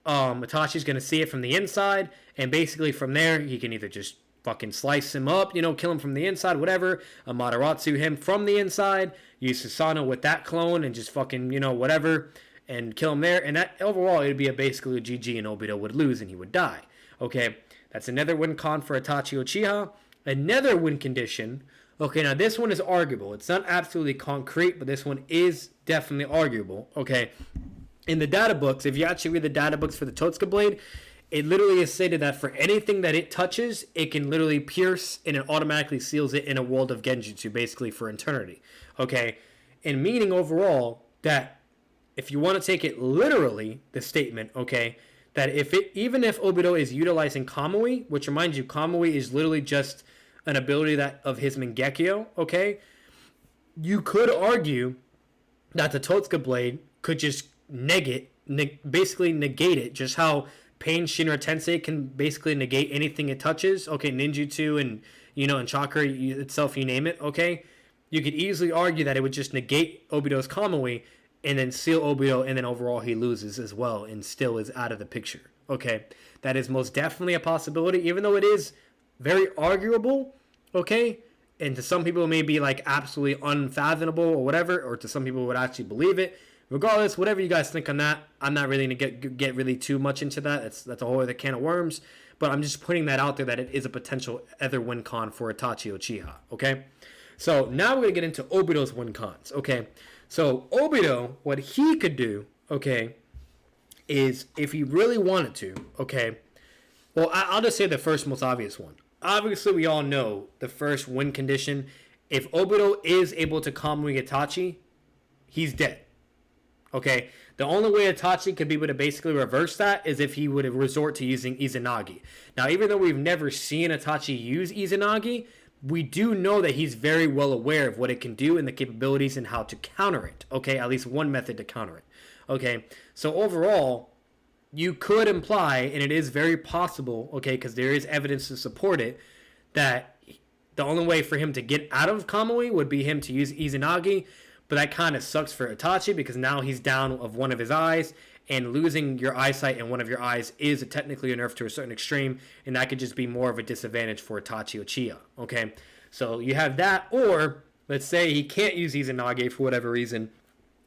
Itachi's going to see it from the inside, and basically from there, he can either just fucking slice him up, kill him from the inside, whatever, Mataratsu him from the inside, use Susanoo with that clone, and just fucking, whatever, and kill him there, and that, overall, it would be basically a GG, and Obito would lose, and he would die, okay? That's another win con for Itachi Uchiha. Another win condition, okay, now this one is arguable. It's not absolutely concrete, but this one is definitely arguable, okay? In the data books, if you actually read the data books for the Totsuka Blade, it literally is stated that for anything that it touches, it can literally pierce and it automatically seals it in a world of Genjutsu, basically for eternity. Okay? And meaning overall that if you want to take it literally, the statement, okay, that even if Obito is utilizing Kamui, which reminds you, Kamui is literally just an ability that of his Mangekyo, okay, you could argue that the Totsuka Blade could just basically negate it, just how Pain Shinra Tensei can basically negate anything it touches. Okay, ninjutsu and and chakra itself, you name it. Okay, you could easily argue that it would just negate Obito's Kamui and then seal Obito, and then overall he loses as well and still is out of the picture. Okay, that is most definitely a possibility, even though it is very arguable. Okay, and to some people it may be like absolutely unfathomable or whatever, or to some people would actually believe it. Regardless, whatever you guys think on that, I'm not really gonna get really too much into that. That's a whole other can of worms. But I'm just putting that out there that it is a potential other win con for Itachi Uchiha. Okay, so now we're gonna get into Obito's win cons. Okay, so Obito, what he could do, okay, is if he really wanted to, okay. Well, I'll just say the first most obvious one. Obviously, we all know the first win condition. If Obito is able to Kamui Itachi, he's dead. Okay, the only way Itachi could be able to basically reverse that is if he would resort to using Izanagi. Now, even though we've never seen Itachi use Izanagi, we do know that he's very well aware of what it can do and the capabilities and how to counter it. Okay, at least one method to counter it. Okay, so overall, you could imply, and it is very possible, okay, because there is evidence to support it, that the only way for him to get out of Kamui would be him to use Izanagi. But that kind of sucks for Itachi because now he's down of one of his eyes, and losing your eyesight in one of your eyes is technically a nerf to a certain extreme, and that could just be more of a disadvantage for Itachi Uchiha. Okay, so you have that, or let's say he can't use Izanagi for whatever reason,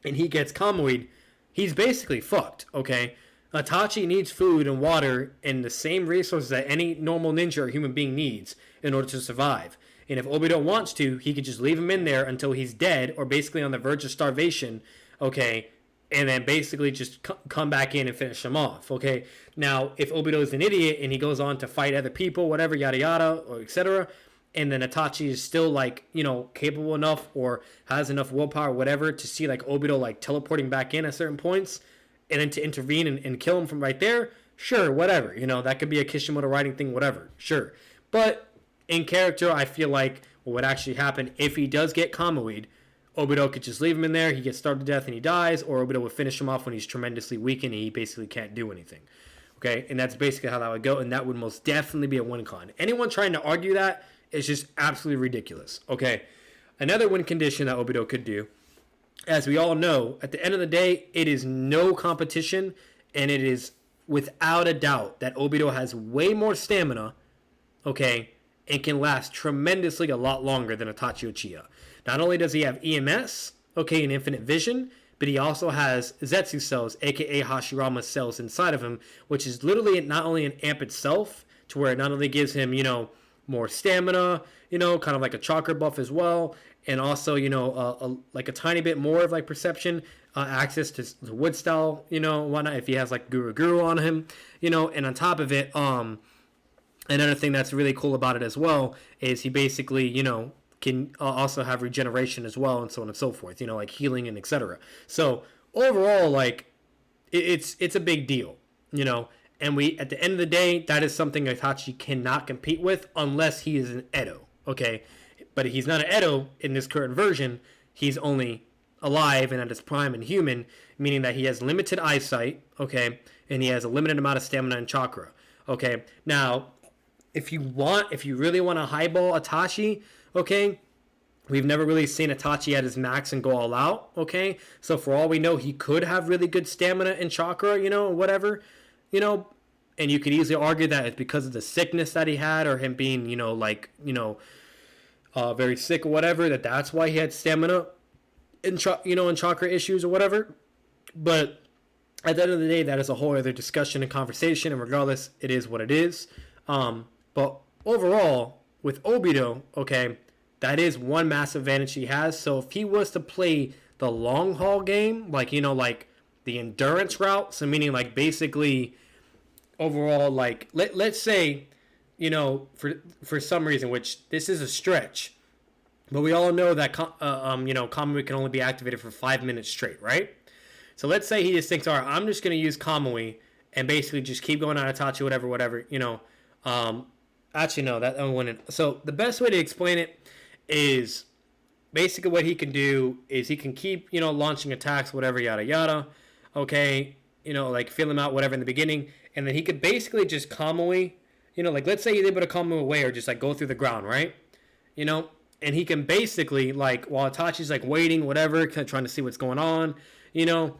and he gets Kamui'd, he's basically fucked. Okay, Itachi needs food and water and the same resources that any normal ninja or human being needs in order to survive. And if Obito wants to, he could just leave him in there until he's dead or basically on the verge of starvation, okay, and then basically just come back in and finish him off, okay? Now, if Obito is an idiot and he goes on to fight other people, whatever, yada yada, or etc., and then Itachi is still, like, you know, capable enough or has enough willpower, whatever, to see, like, Obito, like, teleporting back in at certain points and then to intervene and kill him from right there, sure, whatever. You know, that could be a Kishimoto writing thing, whatever, sure. But in character, I feel like what would actually happen if he does get Kamui'd, Obito could just leave him in there, he gets starved to death and he dies, or Obito would finish him off when he's tremendously weak and he basically can't do anything. Okay, and that's basically how that would go, and that would most definitely be a win con. Anyone trying to argue that is just absolutely ridiculous. Okay, another win condition that Obito could do, as we all know, at the end of the day, it is no competition, and it is without a doubt that Obito has way more stamina, okay, and can last tremendously a lot longer than Itachi Uchiha. Not only does he have EMS, okay, and infinite vision, but he also has Zetsu cells, aka Hashirama cells inside of him, which is literally not only an amp itself, to where it not only gives him, you know, more stamina, you know, kind of like a chakra buff as well, and also, you know, like a tiny bit more of like perception, access to the wood style, you know, whatnot, if he has like Guru on him, you know, and on top of it, another thing that's really cool about it as well is he basically, you know, can also have regeneration as well and so on and so forth, you know, like healing and etc. So overall, like, it's a big deal, you know, and we, at the end of the day, that is something Itachi cannot compete with unless he is an Edo, okay? But he's not an Edo in this current version. He's only alive and at his prime and human, meaning that he has limited eyesight, okay, and he has a limited amount of stamina and chakra, okay? Now, if you really want to highball Itachi, okay, we've never really seen Itachi at his max and go all out, okay? So for all we know, he could have really good stamina and chakra, you know, whatever, you know, and you could easily argue that it's because of the sickness that he had or him being, you know, like, you know, very sick or whatever, that's why he had stamina and, you know, and chakra issues or whatever. But at the end of the day, that is a whole other discussion and conversation, and regardless, it is what it is. But overall, with Obito, okay, that is one massive advantage he has. So if he was to play the long haul game, like, you know, like the endurance route, so meaning like basically overall, like let's say, you know, for some reason, which this is a stretch, but we all know that you know, Kamui can only be activated for 5 minutes straight, right? So let's say he just thinks, all right, I'm just gonna use Kamui and basically just keep going on Itachi, whatever, you know. Actually, no, that wouldn't. So the best way to explain it is basically what he can do is he can keep, you know, launching attacks, whatever, yada yada. Okay, you know, like feel him out, whatever in the beginning, and then he could basically just Kamui, you know, like let's say he's able to Kamui away or just like go through the ground, right? You know, And he can basically, like, while Itachi's, like, waiting, whatever, kind of trying to see what's going on, you know,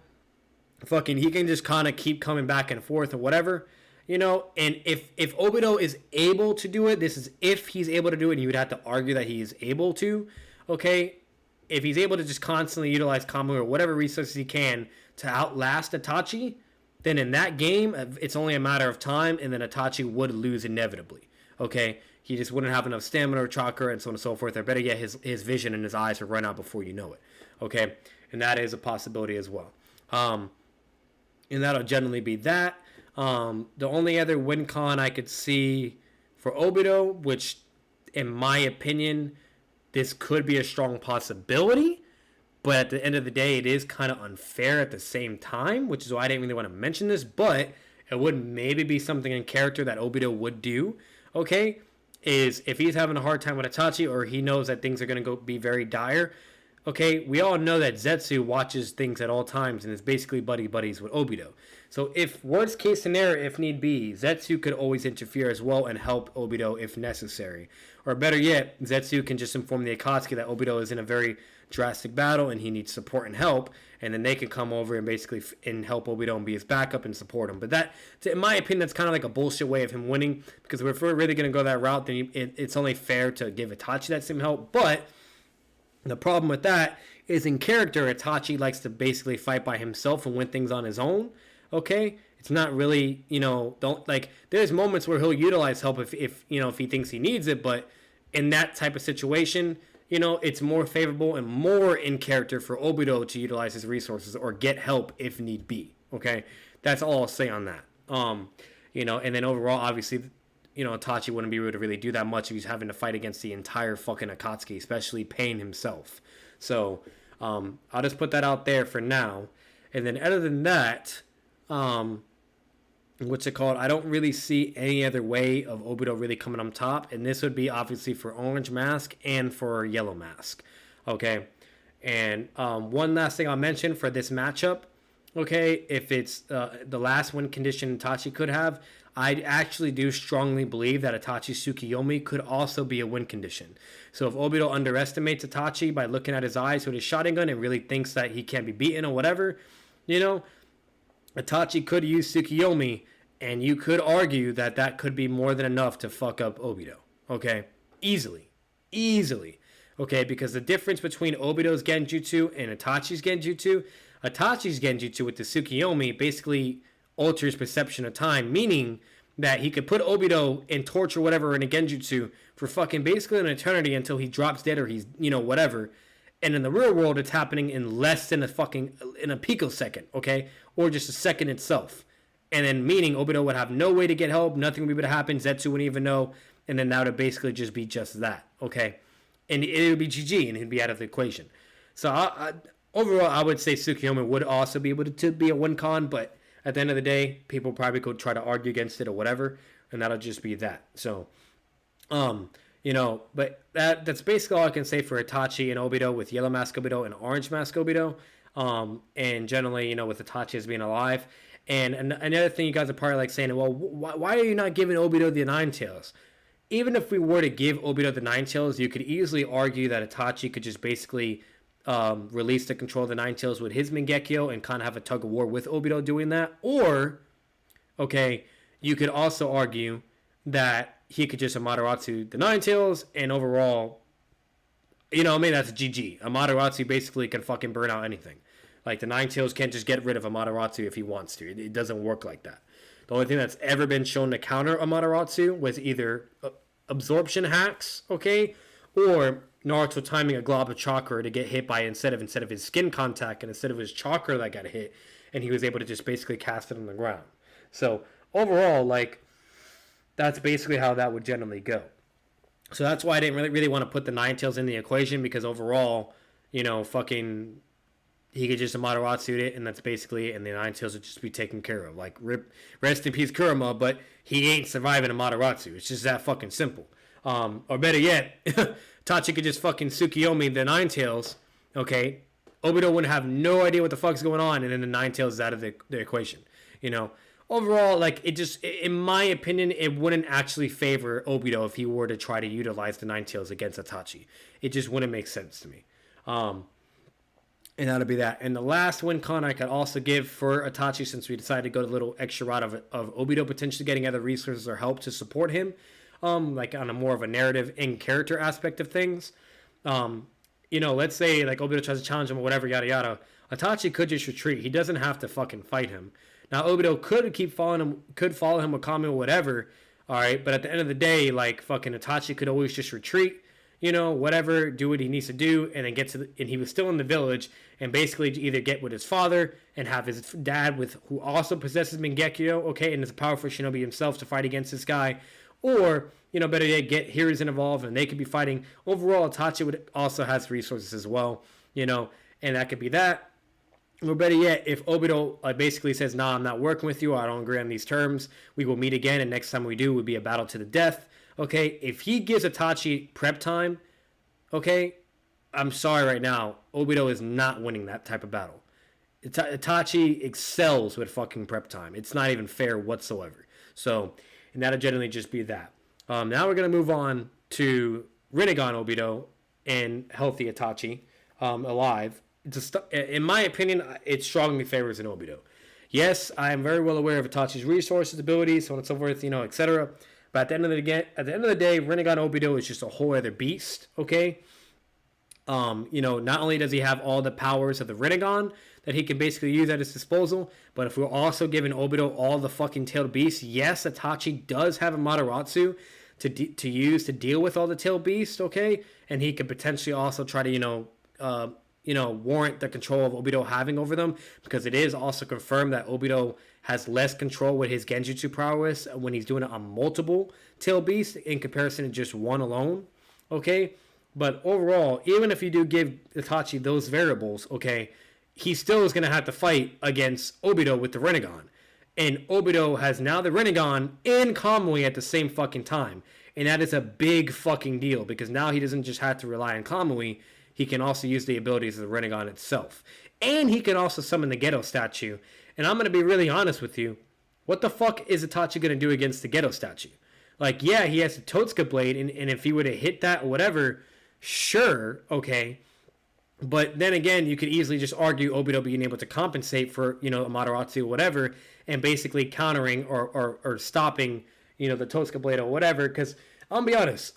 fucking, he can just kind of keep coming back and forth or whatever, you know. And if Obito is able to do it, this is if he's able to do it, and you would have to argue that he is able to, okay? If he's able to just constantly utilize combo or whatever resources he can to outlast Itachi, then in that game, it's only a matter of time, and then Itachi would lose inevitably, okay? He just wouldn't have enough stamina or chakra and so on and so forth. Or better yet, his vision and his eyes would run out before you know it. Okay? And that is a possibility as well. And that'll generally be that. The only other win con I could see for Obito, which in my opinion, this could be a strong possibility. But at the end of the day, it is kind of unfair at the same time, which is why I didn't really want to mention this. But it would maybe be something in character that Obito would do. Okay? Is if he's having a hard time with Itachi or he knows that things are going to be very dire, okay, we all know that Zetsu watches things at all times and is basically buddies with Obito. So if worst case scenario, if need be, Zetsu could always interfere as well and help Obito if necessary. Or better yet, Zetsu can just inform the Akatsuki that Obito is in a very drastic battle and he needs support and help, and then they can come over and basically and help Obito and be his backup and support him. But that, in my opinion, that's kind of like a bullshit way of him winning, because if we're really going to go that route, then it's only fair to give Itachi that same help. But the problem with that is in character, Itachi likes to basically fight by himself and win things on his own. Okay? It's not really, there's moments where he'll utilize help if he thinks he needs it, but in that type of situation, it's more favorable and more in character for Obito to utilize his resources or get help if need be. Okay? That's all I'll say on that. And then overall, obviously, Itachi wouldn't be able to really do that much if he's having to fight against the entire fucking Akatsuki, especially Pain himself. So, I'll just put that out there for now. And then other than that, what's it called? I don't really see any other way of Obito really coming on top. And this would be obviously for Orange Mask and for Yellow Mask. Okay. And one last thing I'll mention for this matchup. Okay. If it's the last win condition Itachi could have, I actually do strongly believe that Itachi's Tsukiyomi could also be a win condition. So if Obito underestimates Itachi by looking at his eyes with his Sharingan and really thinks that he can't be beaten or whatever, Itachi could use Tsukiyomi, and you could argue that that could be more than enough to fuck up Obito. Okay? Easily. Okay? Because the difference between Obito's Genjutsu and Itachi's Genjutsu with the Tsukiyomi basically alters perception of time, meaning that he could put Obito in torture whatever in a Genjutsu for fucking basically an eternity until he drops dead or he's, whatever. And in the real world, it's happening in less than in a picosecond, okay? Or just a second itself. And then meaning Obito would have no way to get help, nothing would be able to happen, Zetsu wouldn't even know, and then that would basically just be just that, okay? And it would be GG, and he'd be out of the equation. So overall, I would say Tsukiyomi would also be able to be a win con, but at the end of the day, people probably could try to argue against it or whatever, and that'll just be that. So, but that's basically all I can say for Itachi and Obito with Yellow Mask Obito and Orange Mask Obito. And generally, with Itachi as being alive. And another thing you guys are probably like saying, well, why are you not giving Obito the Nine Tails? Even if we were to give Obito the Nine Tails, you could easily argue that Itachi could just basically release the control of the Nine Tails with his Mangekyo and kind of have a tug of war with Obito doing that. Or, okay, you could also argue that he could just Amaterasu the Nine Tails, and overall, that's GG. Amaterasu basically can fucking burn out anything. Like, the Nine Tails can't just get rid of Amaterasu if he wants to. It doesn't work like that. The only thing that's ever been shown to counter Amaterasu was either absorption hacks, okay, or Naruto timing a glob of chakra to get hit by instead of his skin contact and instead of his chakra that got hit, and he was able to just basically cast it on the ground. So overall, that's basically how that would generally go. So that's why I didn't really want to put the Nine Tails in the equation, because overall, fucking he could just Amaterasu it, and that's basically it, and the Nine Tails would just be taken care of. Like, rest in peace Kurama, but he ain't surviving Amaterasu. It's just that fucking simple. Or better yet, Tachi could just fucking Tsukiyomi the Nine Tails, okay? Obito would have no idea what the fuck's going on, and then the Nine Tails is out of the equation, overall, like, it just, in my opinion, it wouldn't actually favor Obito if he were to try to utilize the Nine Tails against Itachi. It just wouldn't make sense to me. And that'll be that. And the last win con I could also give for Itachi, since we decided to go the little extra route of Obito potentially getting other resources or help to support him, like on a more of a narrative in character aspect of things. Let's say like Obito tries to challenge him or whatever, yada yada. Itachi could just retreat. He doesn't have to fucking fight him. Now Obito could follow him with Kami or whatever. All right, but at the end of the day, like fucking Itachi could always just retreat. Whatever, do what he needs to do, and then and he was still in the village, and basically either get with his father and have his dad who also possesses Mangekyo, okay, and is a powerful shinobi himself to fight against this guy, or, better yet, get Hiruzen involved, and they could be fighting. Overall, Itachi also has resources as well, and that could be that. Or better yet, if Obito basically says, nah, I'm not working with you, I don't agree on these terms, we will meet again, and next time we do, it would be a battle to the death. Okay, if he gives Itachi prep time, okay, I'm sorry right now, Obito is not winning that type of battle. Itachi excels with fucking prep time. It's not even fair whatsoever. So, and that'll generally just be that. Now we're going to move on to Rinnegan Obito and healthy Itachi alive. In my opinion, it strongly favors an Obito. Yes, I am very well aware of Itachi's resources, abilities, so on and so forth, etc. But at the end of the day, Rinnegan Obito is just a whole other beast, okay? Not only does he have all the powers of the Rinnegan that he can basically use at his disposal, but if we're also giving Obito all the fucking tailed beasts, yes, Itachi does have a Mataratsu to use to deal with all the tailed beasts, okay? And he could potentially also try to, warrant the control of Obito having over them, because it is also confirmed that Obito has less control with his Genjutsu prowess when he's doing it on multiple tail beasts in comparison to just one alone, okay? But overall, even if you do give Itachi those variables, okay, he still is going to have to fight against Obito with the Rinnegan. And Obito has now the Rinnegan and Kamui at the same fucking time. And that is a big fucking deal, because now he doesn't just have to rely on Kamui, he can also use the abilities of the Rinnegan itself. And he can also summon the Geto statue. And I'm going to be really honest with you. What the fuck is Itachi going to do against the Geto statue? Like, yeah, he has the Totsuka blade, and if he were to hit that or whatever, sure, okay. But then again, you could easily just argue Obito being able to compensate for, a Mataratsu or whatever, and basically countering or stopping, the Totsuka blade or whatever. Because I'll be honest,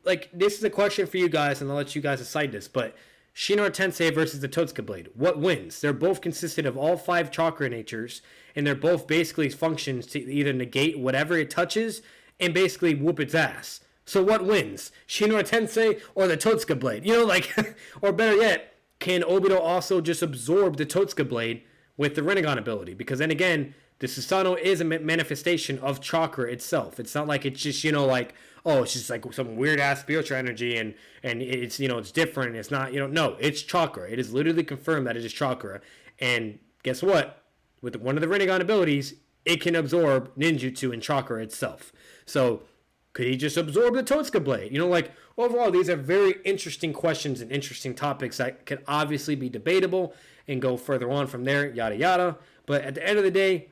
like, this is a question for you guys, and I'll let you guys decide this, but Shinra Tensei versus the Totsuka blade, what wins? They're both consisted of all 5 chakra natures, and they're both basically functions to either negate whatever it touches and basically whoop its ass. So what wins? Shinra Tensei or the Totsuka blade? Or better yet, can Obito also just absorb the Totsuka blade with the Rinnegan ability? Because then again, the Susanoo is a manifestation of chakra itself. It's not like it's just, it's just like some weird ass spiritual energy and it's, it's different. It's not, no, it's chakra. It is literally confirmed that it is chakra. And guess what? With one of the Rinnegan abilities, it can absorb ninjutsu and chakra itself. So could he just absorb the Totsuka blade? Overall, these are very interesting questions and interesting topics that could obviously be debatable and go further on from there, yada yada. But at the end of the day,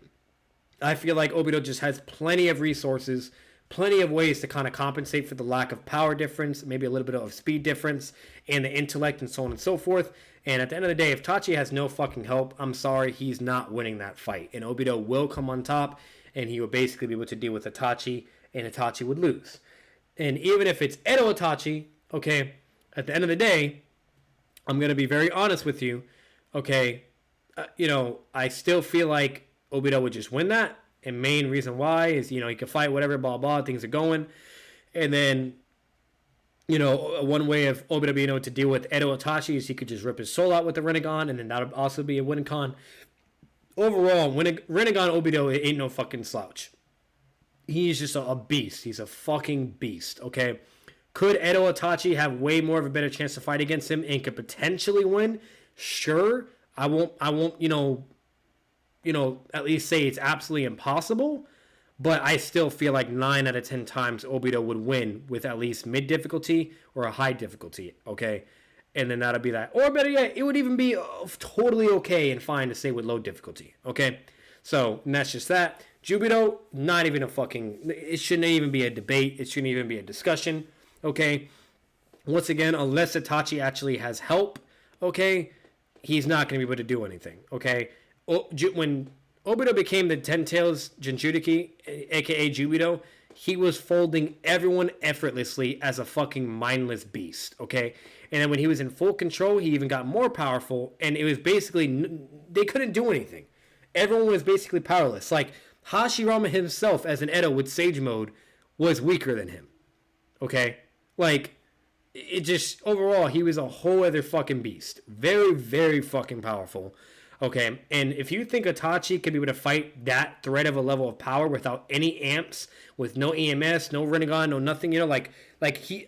I feel like Obito just has plenty of resources, plenty of ways to kind of compensate for the lack of power difference, maybe a little bit of speed difference, and the intellect and so on and so forth. And at the end of the day, if Itachi has no fucking help, I'm sorry, he's not winning that fight. And Obito will come on top, and he will basically be able to deal with Itachi, and Itachi would lose. And even if it's Edo Itachi, okay, at the end of the day, I'm going to be very honest with you, okay, I still feel like Obito would just win that. And main reason why is, he can fight whatever, blah, blah, things are going. And then, one way of Obito being able to deal with Edo Itachi is he could just rip his soul out with the Rinnegan, and then that would also be a winning con. Overall, Rinnegan Obito ain't no fucking slouch. He's just a beast. He's a fucking beast, okay? Could Edo Itachi have way more of a better chance to fight against him and could potentially win? Sure. I won't, at least say it's absolutely impossible, but I still feel like 9 out of 10 times Obito would win with at least mid difficulty or a high difficulty, okay? And then that'll be that. Or better yet, it would even be totally okay and fine to say with low difficulty, okay? So, and that's just that. Jubito, not even a fucking. It shouldn't even be a debate. It shouldn't even be a discussion. Okay. Once again, unless Itachi actually has help, okay, he's not going to be able to do anything. Okay. When Obito became the Ten Tails Jinchuriki, aka Jubito, he was folding everyone effortlessly as a fucking mindless beast. Okay. And then when he was in full control, he even got more powerful. And it was basically, they couldn't do anything. Everyone was basically powerless. Like, Hashirama himself, as an Edo with Sage Mode, was weaker than him. Okay? Like, it just, overall, he was a whole other fucking beast. Very, very fucking powerful. Okay? And if you think Itachi could be able to fight that threat of a level of power without any amps, with no EMS, no Rinnegan, no nothing, you know, like he,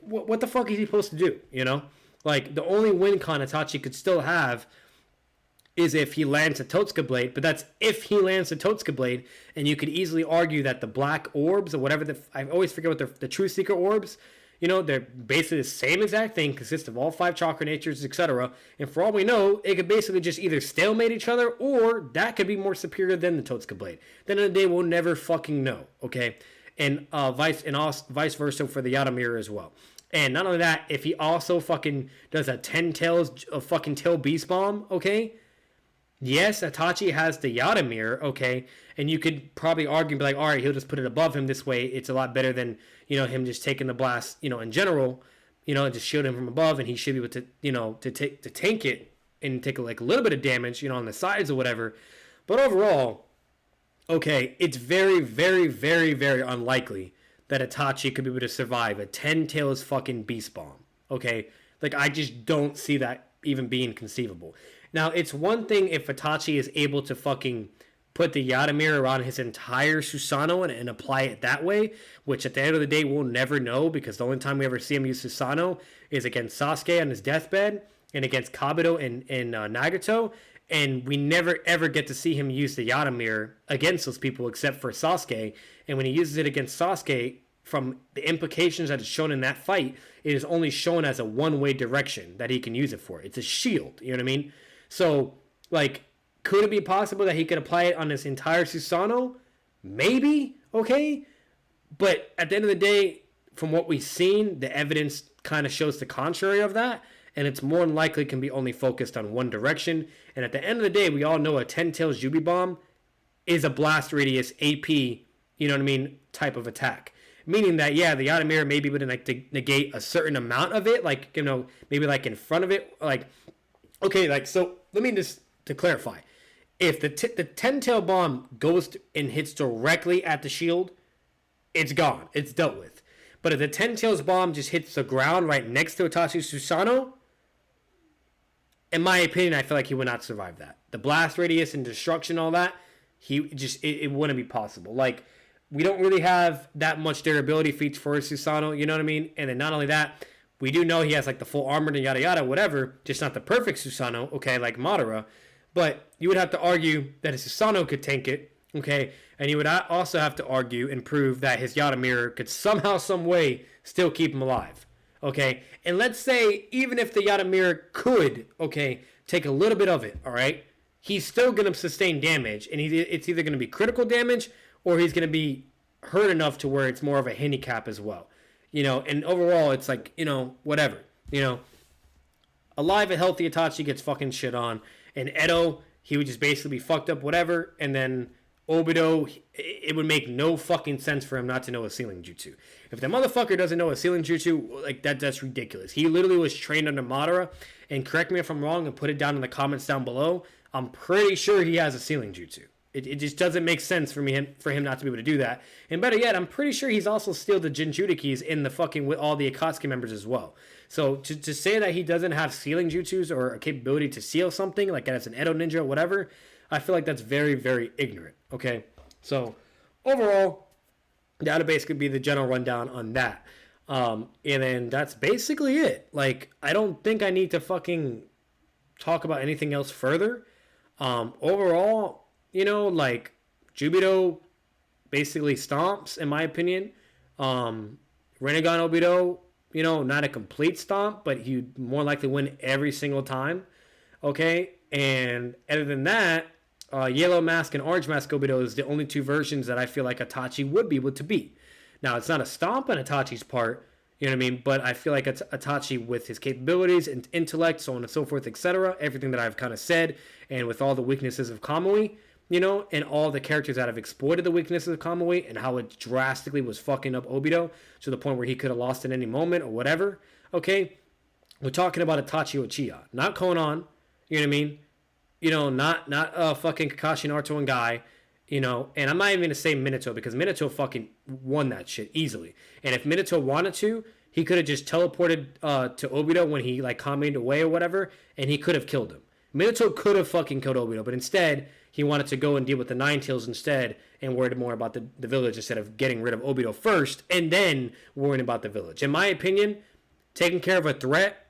what the fuck is he supposed to do, you know? Like, the only win con Itachi could still have is if he lands a Totsuka Blade, but that's if he lands a Totsuka Blade, and you could easily argue that the black orbs, or whatever, I always forget what the True Seeker orbs, you know, they're basically the same exact thing, consist of all 5 chakra natures, etc. And for all we know, it could basically just either stalemate each other, or that could be more superior than the Totsuka Blade. Then in the day, we'll never fucking know, okay? And vice versa for the Yata Mirror as well. And not only that, if he also fucking does a 10 tails of fucking tail beast bomb, okay? Yes, Itachi has the Yata Mirror, okay, and you could probably argue and be like, all right, he'll just put it above him this way. It's a lot better than, you know, him just taking the blast, you know, in general, you know, and just shield him from above, and he should be able to, you know, to tank it and take like a little bit of damage, you know, on the sides or whatever. But overall, okay, it's very, very, very, very unlikely that Itachi could be able to survive a 10 tails fucking beast bomb, okay? Like, I just don't see that even being conceivable. Now, it's one thing if Itachi is able to fucking put the Yata Mirror around his entire Susanoo and apply it that way, which at the end of the day we'll never know, because the only time we ever see him use Susanoo is against Sasuke on his deathbed and against Kabuto and Nagato, and we never ever get to see him use the Yata Mirror against those people except for Sasuke. And when he uses it against Sasuke, from the implications that is shown in that fight, it is only shown as a one-way direction that he can use it for. It's a shield, you know what I mean? So, like, could it be possible that he could apply it on his entire Susanoo? Maybe, okay? But at the end of the day, from what we've seen, the evidence kind of shows the contrary of that, and it's more than likely can be only focused on one direction. And at the end of the day, we all know a 10 tails Jubi Bomb is a blast radius AP, you know what I mean, type of attack. Meaning that, yeah, the Yata Mirror may be able to, like, to negate a certain amount of it, like, you know, maybe like in front of it, like, okay, like, so let me just to clarify. If the 10 tail bomb goes and hits directly at the shield, it's gone. It's dealt with. But if the 10 tails bomb just hits the ground right next to Itachi's Susanoo, in my opinion, I feel like he would not survive that. The blast radius and destruction, all that, it wouldn't be possible. Like, we don't really have that much durability feats for Susanoo, you know what I mean? And then not only that, we do know he has like the full armored and yada yada, whatever, just not the perfect Susanoo, okay, like Madara. But you would have to argue that his Susanoo could tank it, okay? And you would also have to argue and prove that his Yata Mirror could somehow, some way, still keep him alive, okay? And let's say, even if the Yata Mirror could, okay, take a little bit of it, all right? He's still going to sustain damage, and it's either going to be critical damage, or he's going to be hurt enough to where it's more of a handicap as well. You know, and overall, it's like, you know, whatever. You know, alive and healthy Itachi gets fucking shit on. And Edo, he would just basically be fucked up, whatever. And then Obito, it would make no fucking sense for him not to know a ceiling jutsu. If the motherfucker doesn't know a ceiling jutsu, like, that's ridiculous. He literally was trained under Madara. And correct me if I'm wrong and put it down in the comments down below. I'm pretty sure he has a ceiling jutsu. It just doesn't make sense for him not to be able to do that. And better yet, I'm pretty sure he's also stealed the Jinchurikis in the fucking with all the Akatsuki members as well. So to say that he doesn't have sealing jutsus or a capability to seal something, like as an Edo ninja or whatever, I feel like that's very, very ignorant. Okay? So overall, that would basically be the general rundown on that. And then that's basically it. Like, I don't think I need to fucking talk about anything else further. Overall, you know, like, Jubito basically stomps, in my opinion. Rinnegan Obito, you know, not a complete stomp, but he'd more likely win every single time. Okay? And other than that, Yellow Mask and Orange Mask Obito is the only two versions that I feel like Itachi would be able to beat. Now, it's not a stomp on Itachi's part, you know what I mean? But I feel like Itachi, with his capabilities and intellect, so on and so forth, etc., everything that I've kind of said, and with all the weaknesses of Kamui, you know, and all the characters that have exploited the weaknesses of Kamui and how it drastically was fucking up Obito to the point where he could have lost at any moment or whatever, okay? We're talking about Itachi Uchiha, not Konan, you know what I mean? You know, not fucking Kakashi Naruto and Guy, you know, and I'm not even going to say Minato because Minato fucking won that shit easily. And if Minato wanted to, he could have just teleported to Obito when he, like, calmed away or whatever, and he could have killed him. Minato could have fucking killed Obito, but instead, he wanted to go and deal with the Nine Tails instead and worried more about the village instead of getting rid of Obito first and then worrying about the village. In my opinion, taking care of a threat,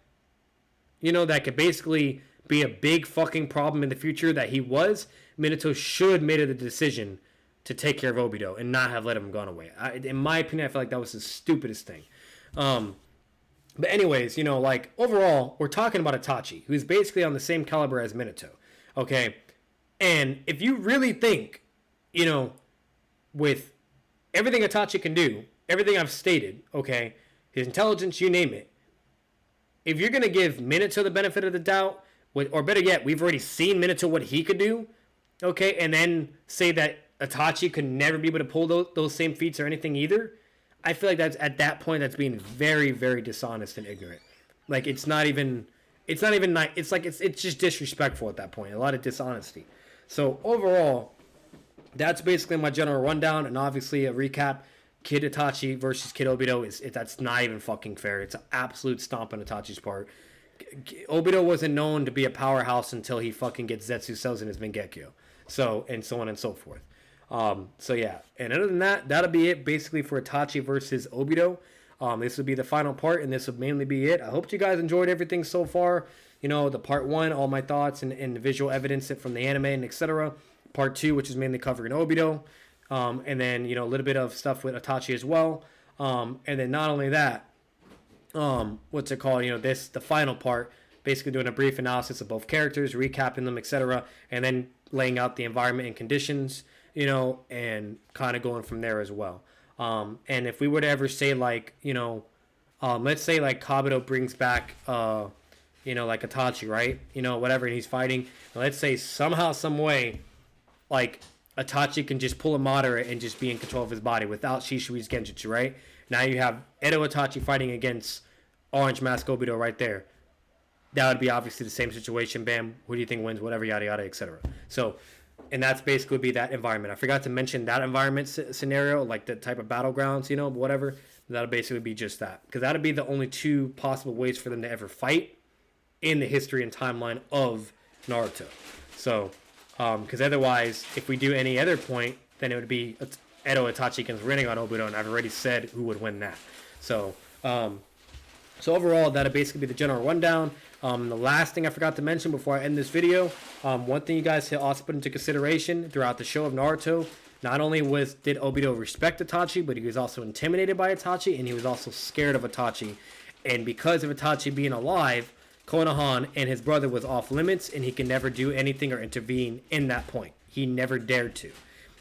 you know, that could basically be a big fucking problem in the future that he was, Minato should have made the decision to take care of Obito and not have let him gone away. In my opinion, I feel like that was the stupidest thing. But anyways, you know, like, overall, we're talking about Itachi, who's basically on the same caliber as Minato, okay? And if you really think, you know, with everything Itachi can do, everything I've stated, okay, his intelligence, you name it, if you're going to give Minato the benefit of the doubt, or better yet, we've already seen Minato what he could do, okay, and then say that Itachi could never be able to pull those same feats or anything either, I feel like that's, at that point, that's being very, very dishonest and ignorant. Like, it's not even nice. It's like, it's just disrespectful at that point. A lot of dishonesty. So, overall, that's basically my general rundown, and obviously a recap. Kid Itachi versus Kid Obito, that's not even fucking fair. It's an absolute stomp on Itachi's part. Obito wasn't known to be a powerhouse until he fucking gets Zetsu cells in his Mangekyo. So, and so on and so forth. So yeah, and other than that, that'll be it basically for Itachi versus Obito. This would be the final part, and this would mainly be it. I hope you guys enjoyed everything so far. You know, the part 1, all my thoughts and the visual evidence from the anime and etc. Part 2, which is mainly covering Obito. And then, you know, a little bit of stuff with Itachi as well. And then not only that, what's it called? You know, the final part, basically doing a brief analysis of both characters, recapping them, etc. And then laying out the environment and conditions, you know, and kind of going from there as well. And if we were to ever say, like, you know, let's say, like, Kabuto brings back, you know, like Itachi, right? You know, whatever, and he's fighting. And let's say somehow, some way, like, Itachi can just pull a Madara and just be in control of his body without Shishui's Genjutsu, right? Now you have Edo Itachi fighting against Orange Mask Obito right there. That would be obviously the same situation. Bam, who do you think wins? Whatever, yada, yada, etc. So, and that's basically be that environment. I forgot to mention that environment scenario, like the type of battlegrounds, you know, whatever. That'll basically be just that. Because that'll be the only two possible ways for them to ever fight in the history and timeline of Naruto. So, because otherwise, if we do any other point, then it would be Edo Itachi against Rinnegan Obito, and I've already said who would win that. So, so overall, that'll basically be the general rundown. The last thing I forgot to mention before I end this video, one thing you guys should also put into consideration throughout the show of Naruto, not only did Obito respect Itachi, but he was also intimidated by Itachi, and he was also scared of Itachi. And because of Itachi being alive, Konohan and his brother was off limits, and he could never do anything or intervene in that point. He never dared to.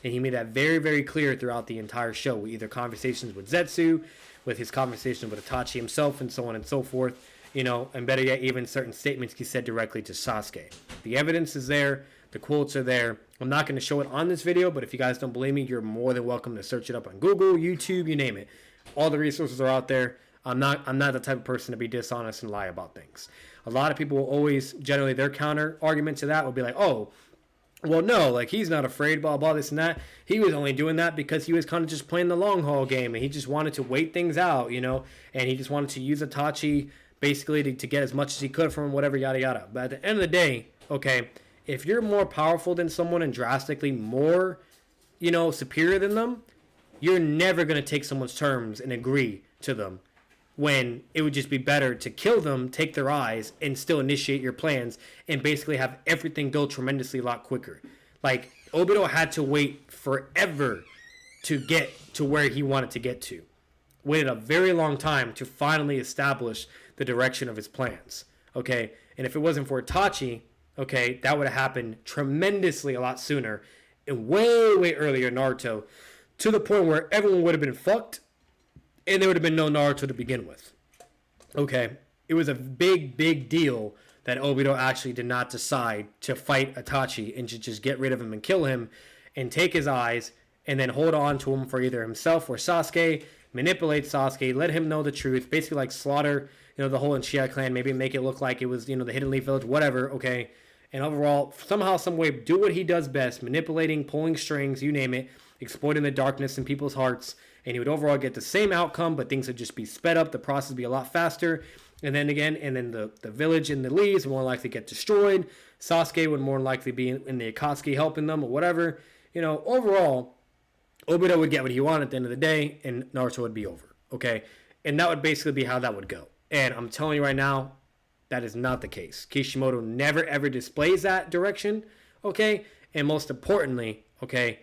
And he made that very, very clear throughout the entire show, with either conversations with Zetsu, with his conversation with Itachi himself, and so on and so forth. You know, and better yet, even certain statements he said directly to Sasuke. The evidence is there. The quotes are there. I'm not going to show it on this video, but if you guys don't believe me, you're more than welcome to search it up on Google, YouTube, you name it. All the resources are out there. I'm not the type of person to be dishonest and lie about things. A lot of people will always, generally, their counter argument to that will be like, oh, well, no, like, he's not afraid, blah, blah, this and that. He was only doing that because he was kind of just playing the long haul game, and he just wanted to wait things out, you know, and he just wanted to use Itachi basically to get as much as he could from him, whatever, yada, yada. But at the end of the day, okay, if you're more powerful than someone and drastically more, you know, superior than them, you're never going to take someone's terms and agree to them, when it would just be better to kill them, take their eyes, and still initiate your plans and basically have everything go tremendously a lot quicker. Like, Obito had to wait forever to get to where he wanted to get to. Waited a very long time to finally establish the direction of his plans. Okay? And if it wasn't for Itachi, okay, that would have happened tremendously a lot sooner and way, way earlier in Naruto, to the point where everyone would have been fucked and there would have been no Naruto to begin with. Okay, it was a big, big deal that Obito actually did not decide to fight Itachi and to just get rid of him and kill him and take his eyes and then hold on to him for either himself or Sasuke, manipulate Sasuke, let him know the truth, basically like slaughter, the whole Uchiha clan, maybe make it look like it was, the Hidden Leaf Village, whatever, okay? And overall, somehow, some way, do what he does best, manipulating, pulling strings, you name it, exploiting the darkness in people's hearts, and he would overall get the same outcome, but things would just be sped up, the process would be a lot faster, and then the village and the leaves would more likely get destroyed, Sasuke would more likely be in the Akatsuki helping them, or whatever, overall, Obito would get what he wanted at the end of the day, and Naruto would be over, okay? And that would basically be how that would go. And I'm telling you right now, that is not the case. Kishimoto never, ever displays that direction, okay? And most importantly, okay,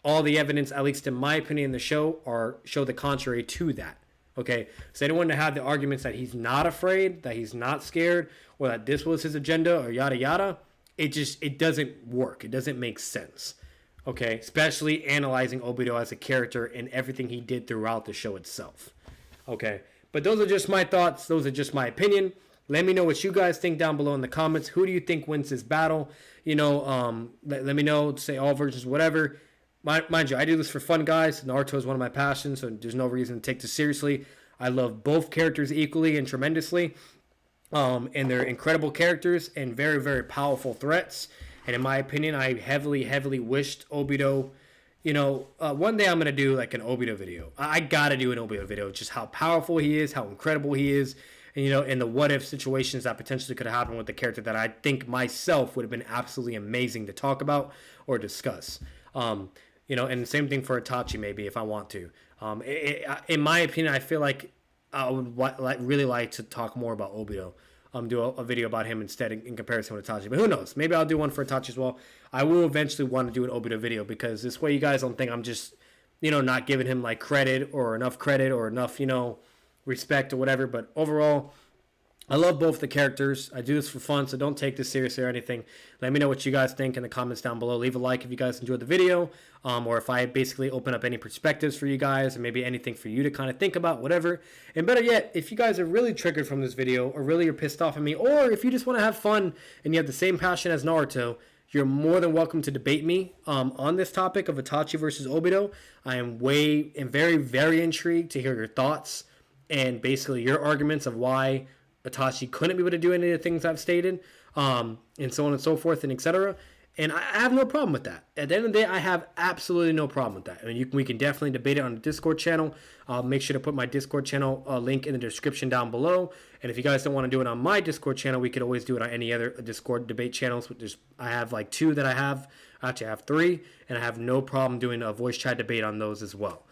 all the evidence, at least in my opinion, in the show, show the contrary to that, okay? So anyone to have the arguments that he's not afraid, that he's not scared, or that this was his agenda, or yada, yada, it doesn't work. It doesn't make sense. Okay, especially analyzing Obito as a character and everything he did throughout the show itself. Okay, but those are just my thoughts. Those are just my opinion. Let me know what you guys think down below in the comments. Who do you think wins this battle? Let me know. Say all versions, whatever. Mind you, I do this for fun, guys. Naruto is one of my passions, so there's no reason to take this seriously. I love both characters equally and tremendously. And they're incredible characters and very, very powerful threats. And in my opinion, I heavily, heavily wished Obito, one day I'm going to do like an Obito video. I got to do an Obito video, just how powerful he is, how incredible he is, and, and the what if situations that potentially could have happened with the character that I think myself would have been absolutely amazing to talk about or discuss. And the same thing for Itachi maybe if I want to. In my opinion, I feel like I would really like to talk more about Obito. Do a video about him instead in comparison with Itachi. But who knows? Maybe I'll do one for Itachi as well. I will eventually want to do an Obito video because this way you guys don't think I'm just, not giving him like credit or enough, respect or whatever. But overall, I love both the characters. I do this for fun, so don't take this seriously or anything. Let me know what you guys think in the comments down below. Leave a like if you guys enjoyed the video, or if I basically open up any perspectives for you guys, and maybe anything for you to kind of think about, whatever. And better yet, if you guys are really triggered from this video, or really are pissed off at me, or if you just want to have fun and you have the same passion as Naruto, you're more than welcome to debate me on this topic of Itachi versus Obito. I am very, very intrigued to hear your thoughts and basically your arguments of why Itachi couldn't be able to do any of the things I've stated, and so on and so forth, and etc. And I have no problem with that. At the end of the day, I have absolutely no problem with that. I mean, we can definitely debate it on the Discord channel. I'll make sure to put my Discord channel link in the description down below. And if you guys don't want to do it on my Discord channel, we could always do it on any other Discord debate channels. I have like 2 that I have. Actually, I have 3, and I have no problem doing a voice chat debate on those as well.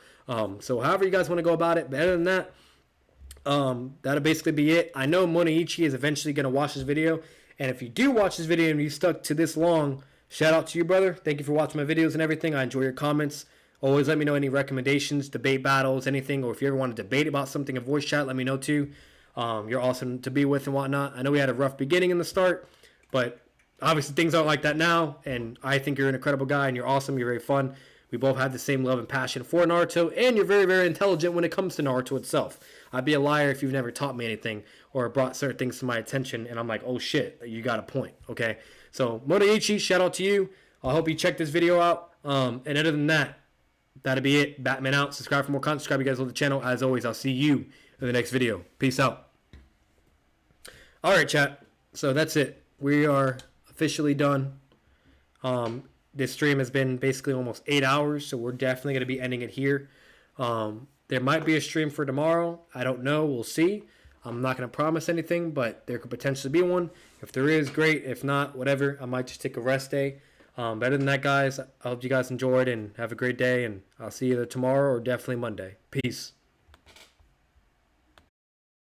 So however you guys want to go about it. But other than that, that'll basically be it. I know Monoichi is eventually going to watch this video, and if you do watch this video and you stuck to this long, shout out to you, brother. Thank you for watching my videos and everything. I enjoy your comments. Always let me know any recommendations, debate battles, anything, or if you ever want to debate about something in voice chat, let me know too. You're awesome to be with and whatnot. I know we had a rough beginning in the start, but obviously things aren't like that now, and I think you're an incredible guy, and you're awesome. You're very fun. We both have the same love and passion for Naruto, and you're very, very intelligent when it comes to Naruto itself. I'd be a liar if you've never taught me anything or brought certain things to my attention, and I'm like, oh shit, you got a point, okay? So, Monoichi, shout out to you. I hope you check this video out. And other than that, that'll be it. Batman out. Subscribe for more content. Subscribe if you guys love the channel. As always, I'll see you in the next video. Peace out. All right, chat. So that's it. We are officially done. This stream has been basically almost 8 hours, so we're definitely going to be ending it here. There might be a stream for tomorrow. I don't know. We'll see. I'm not going to promise anything, but there could potentially be one. If there is, great. If not, whatever. I might just take a rest day. Better than that, guys. I hope you guys enjoyed and have a great day, and I'll see you either tomorrow or definitely Monday. Peace.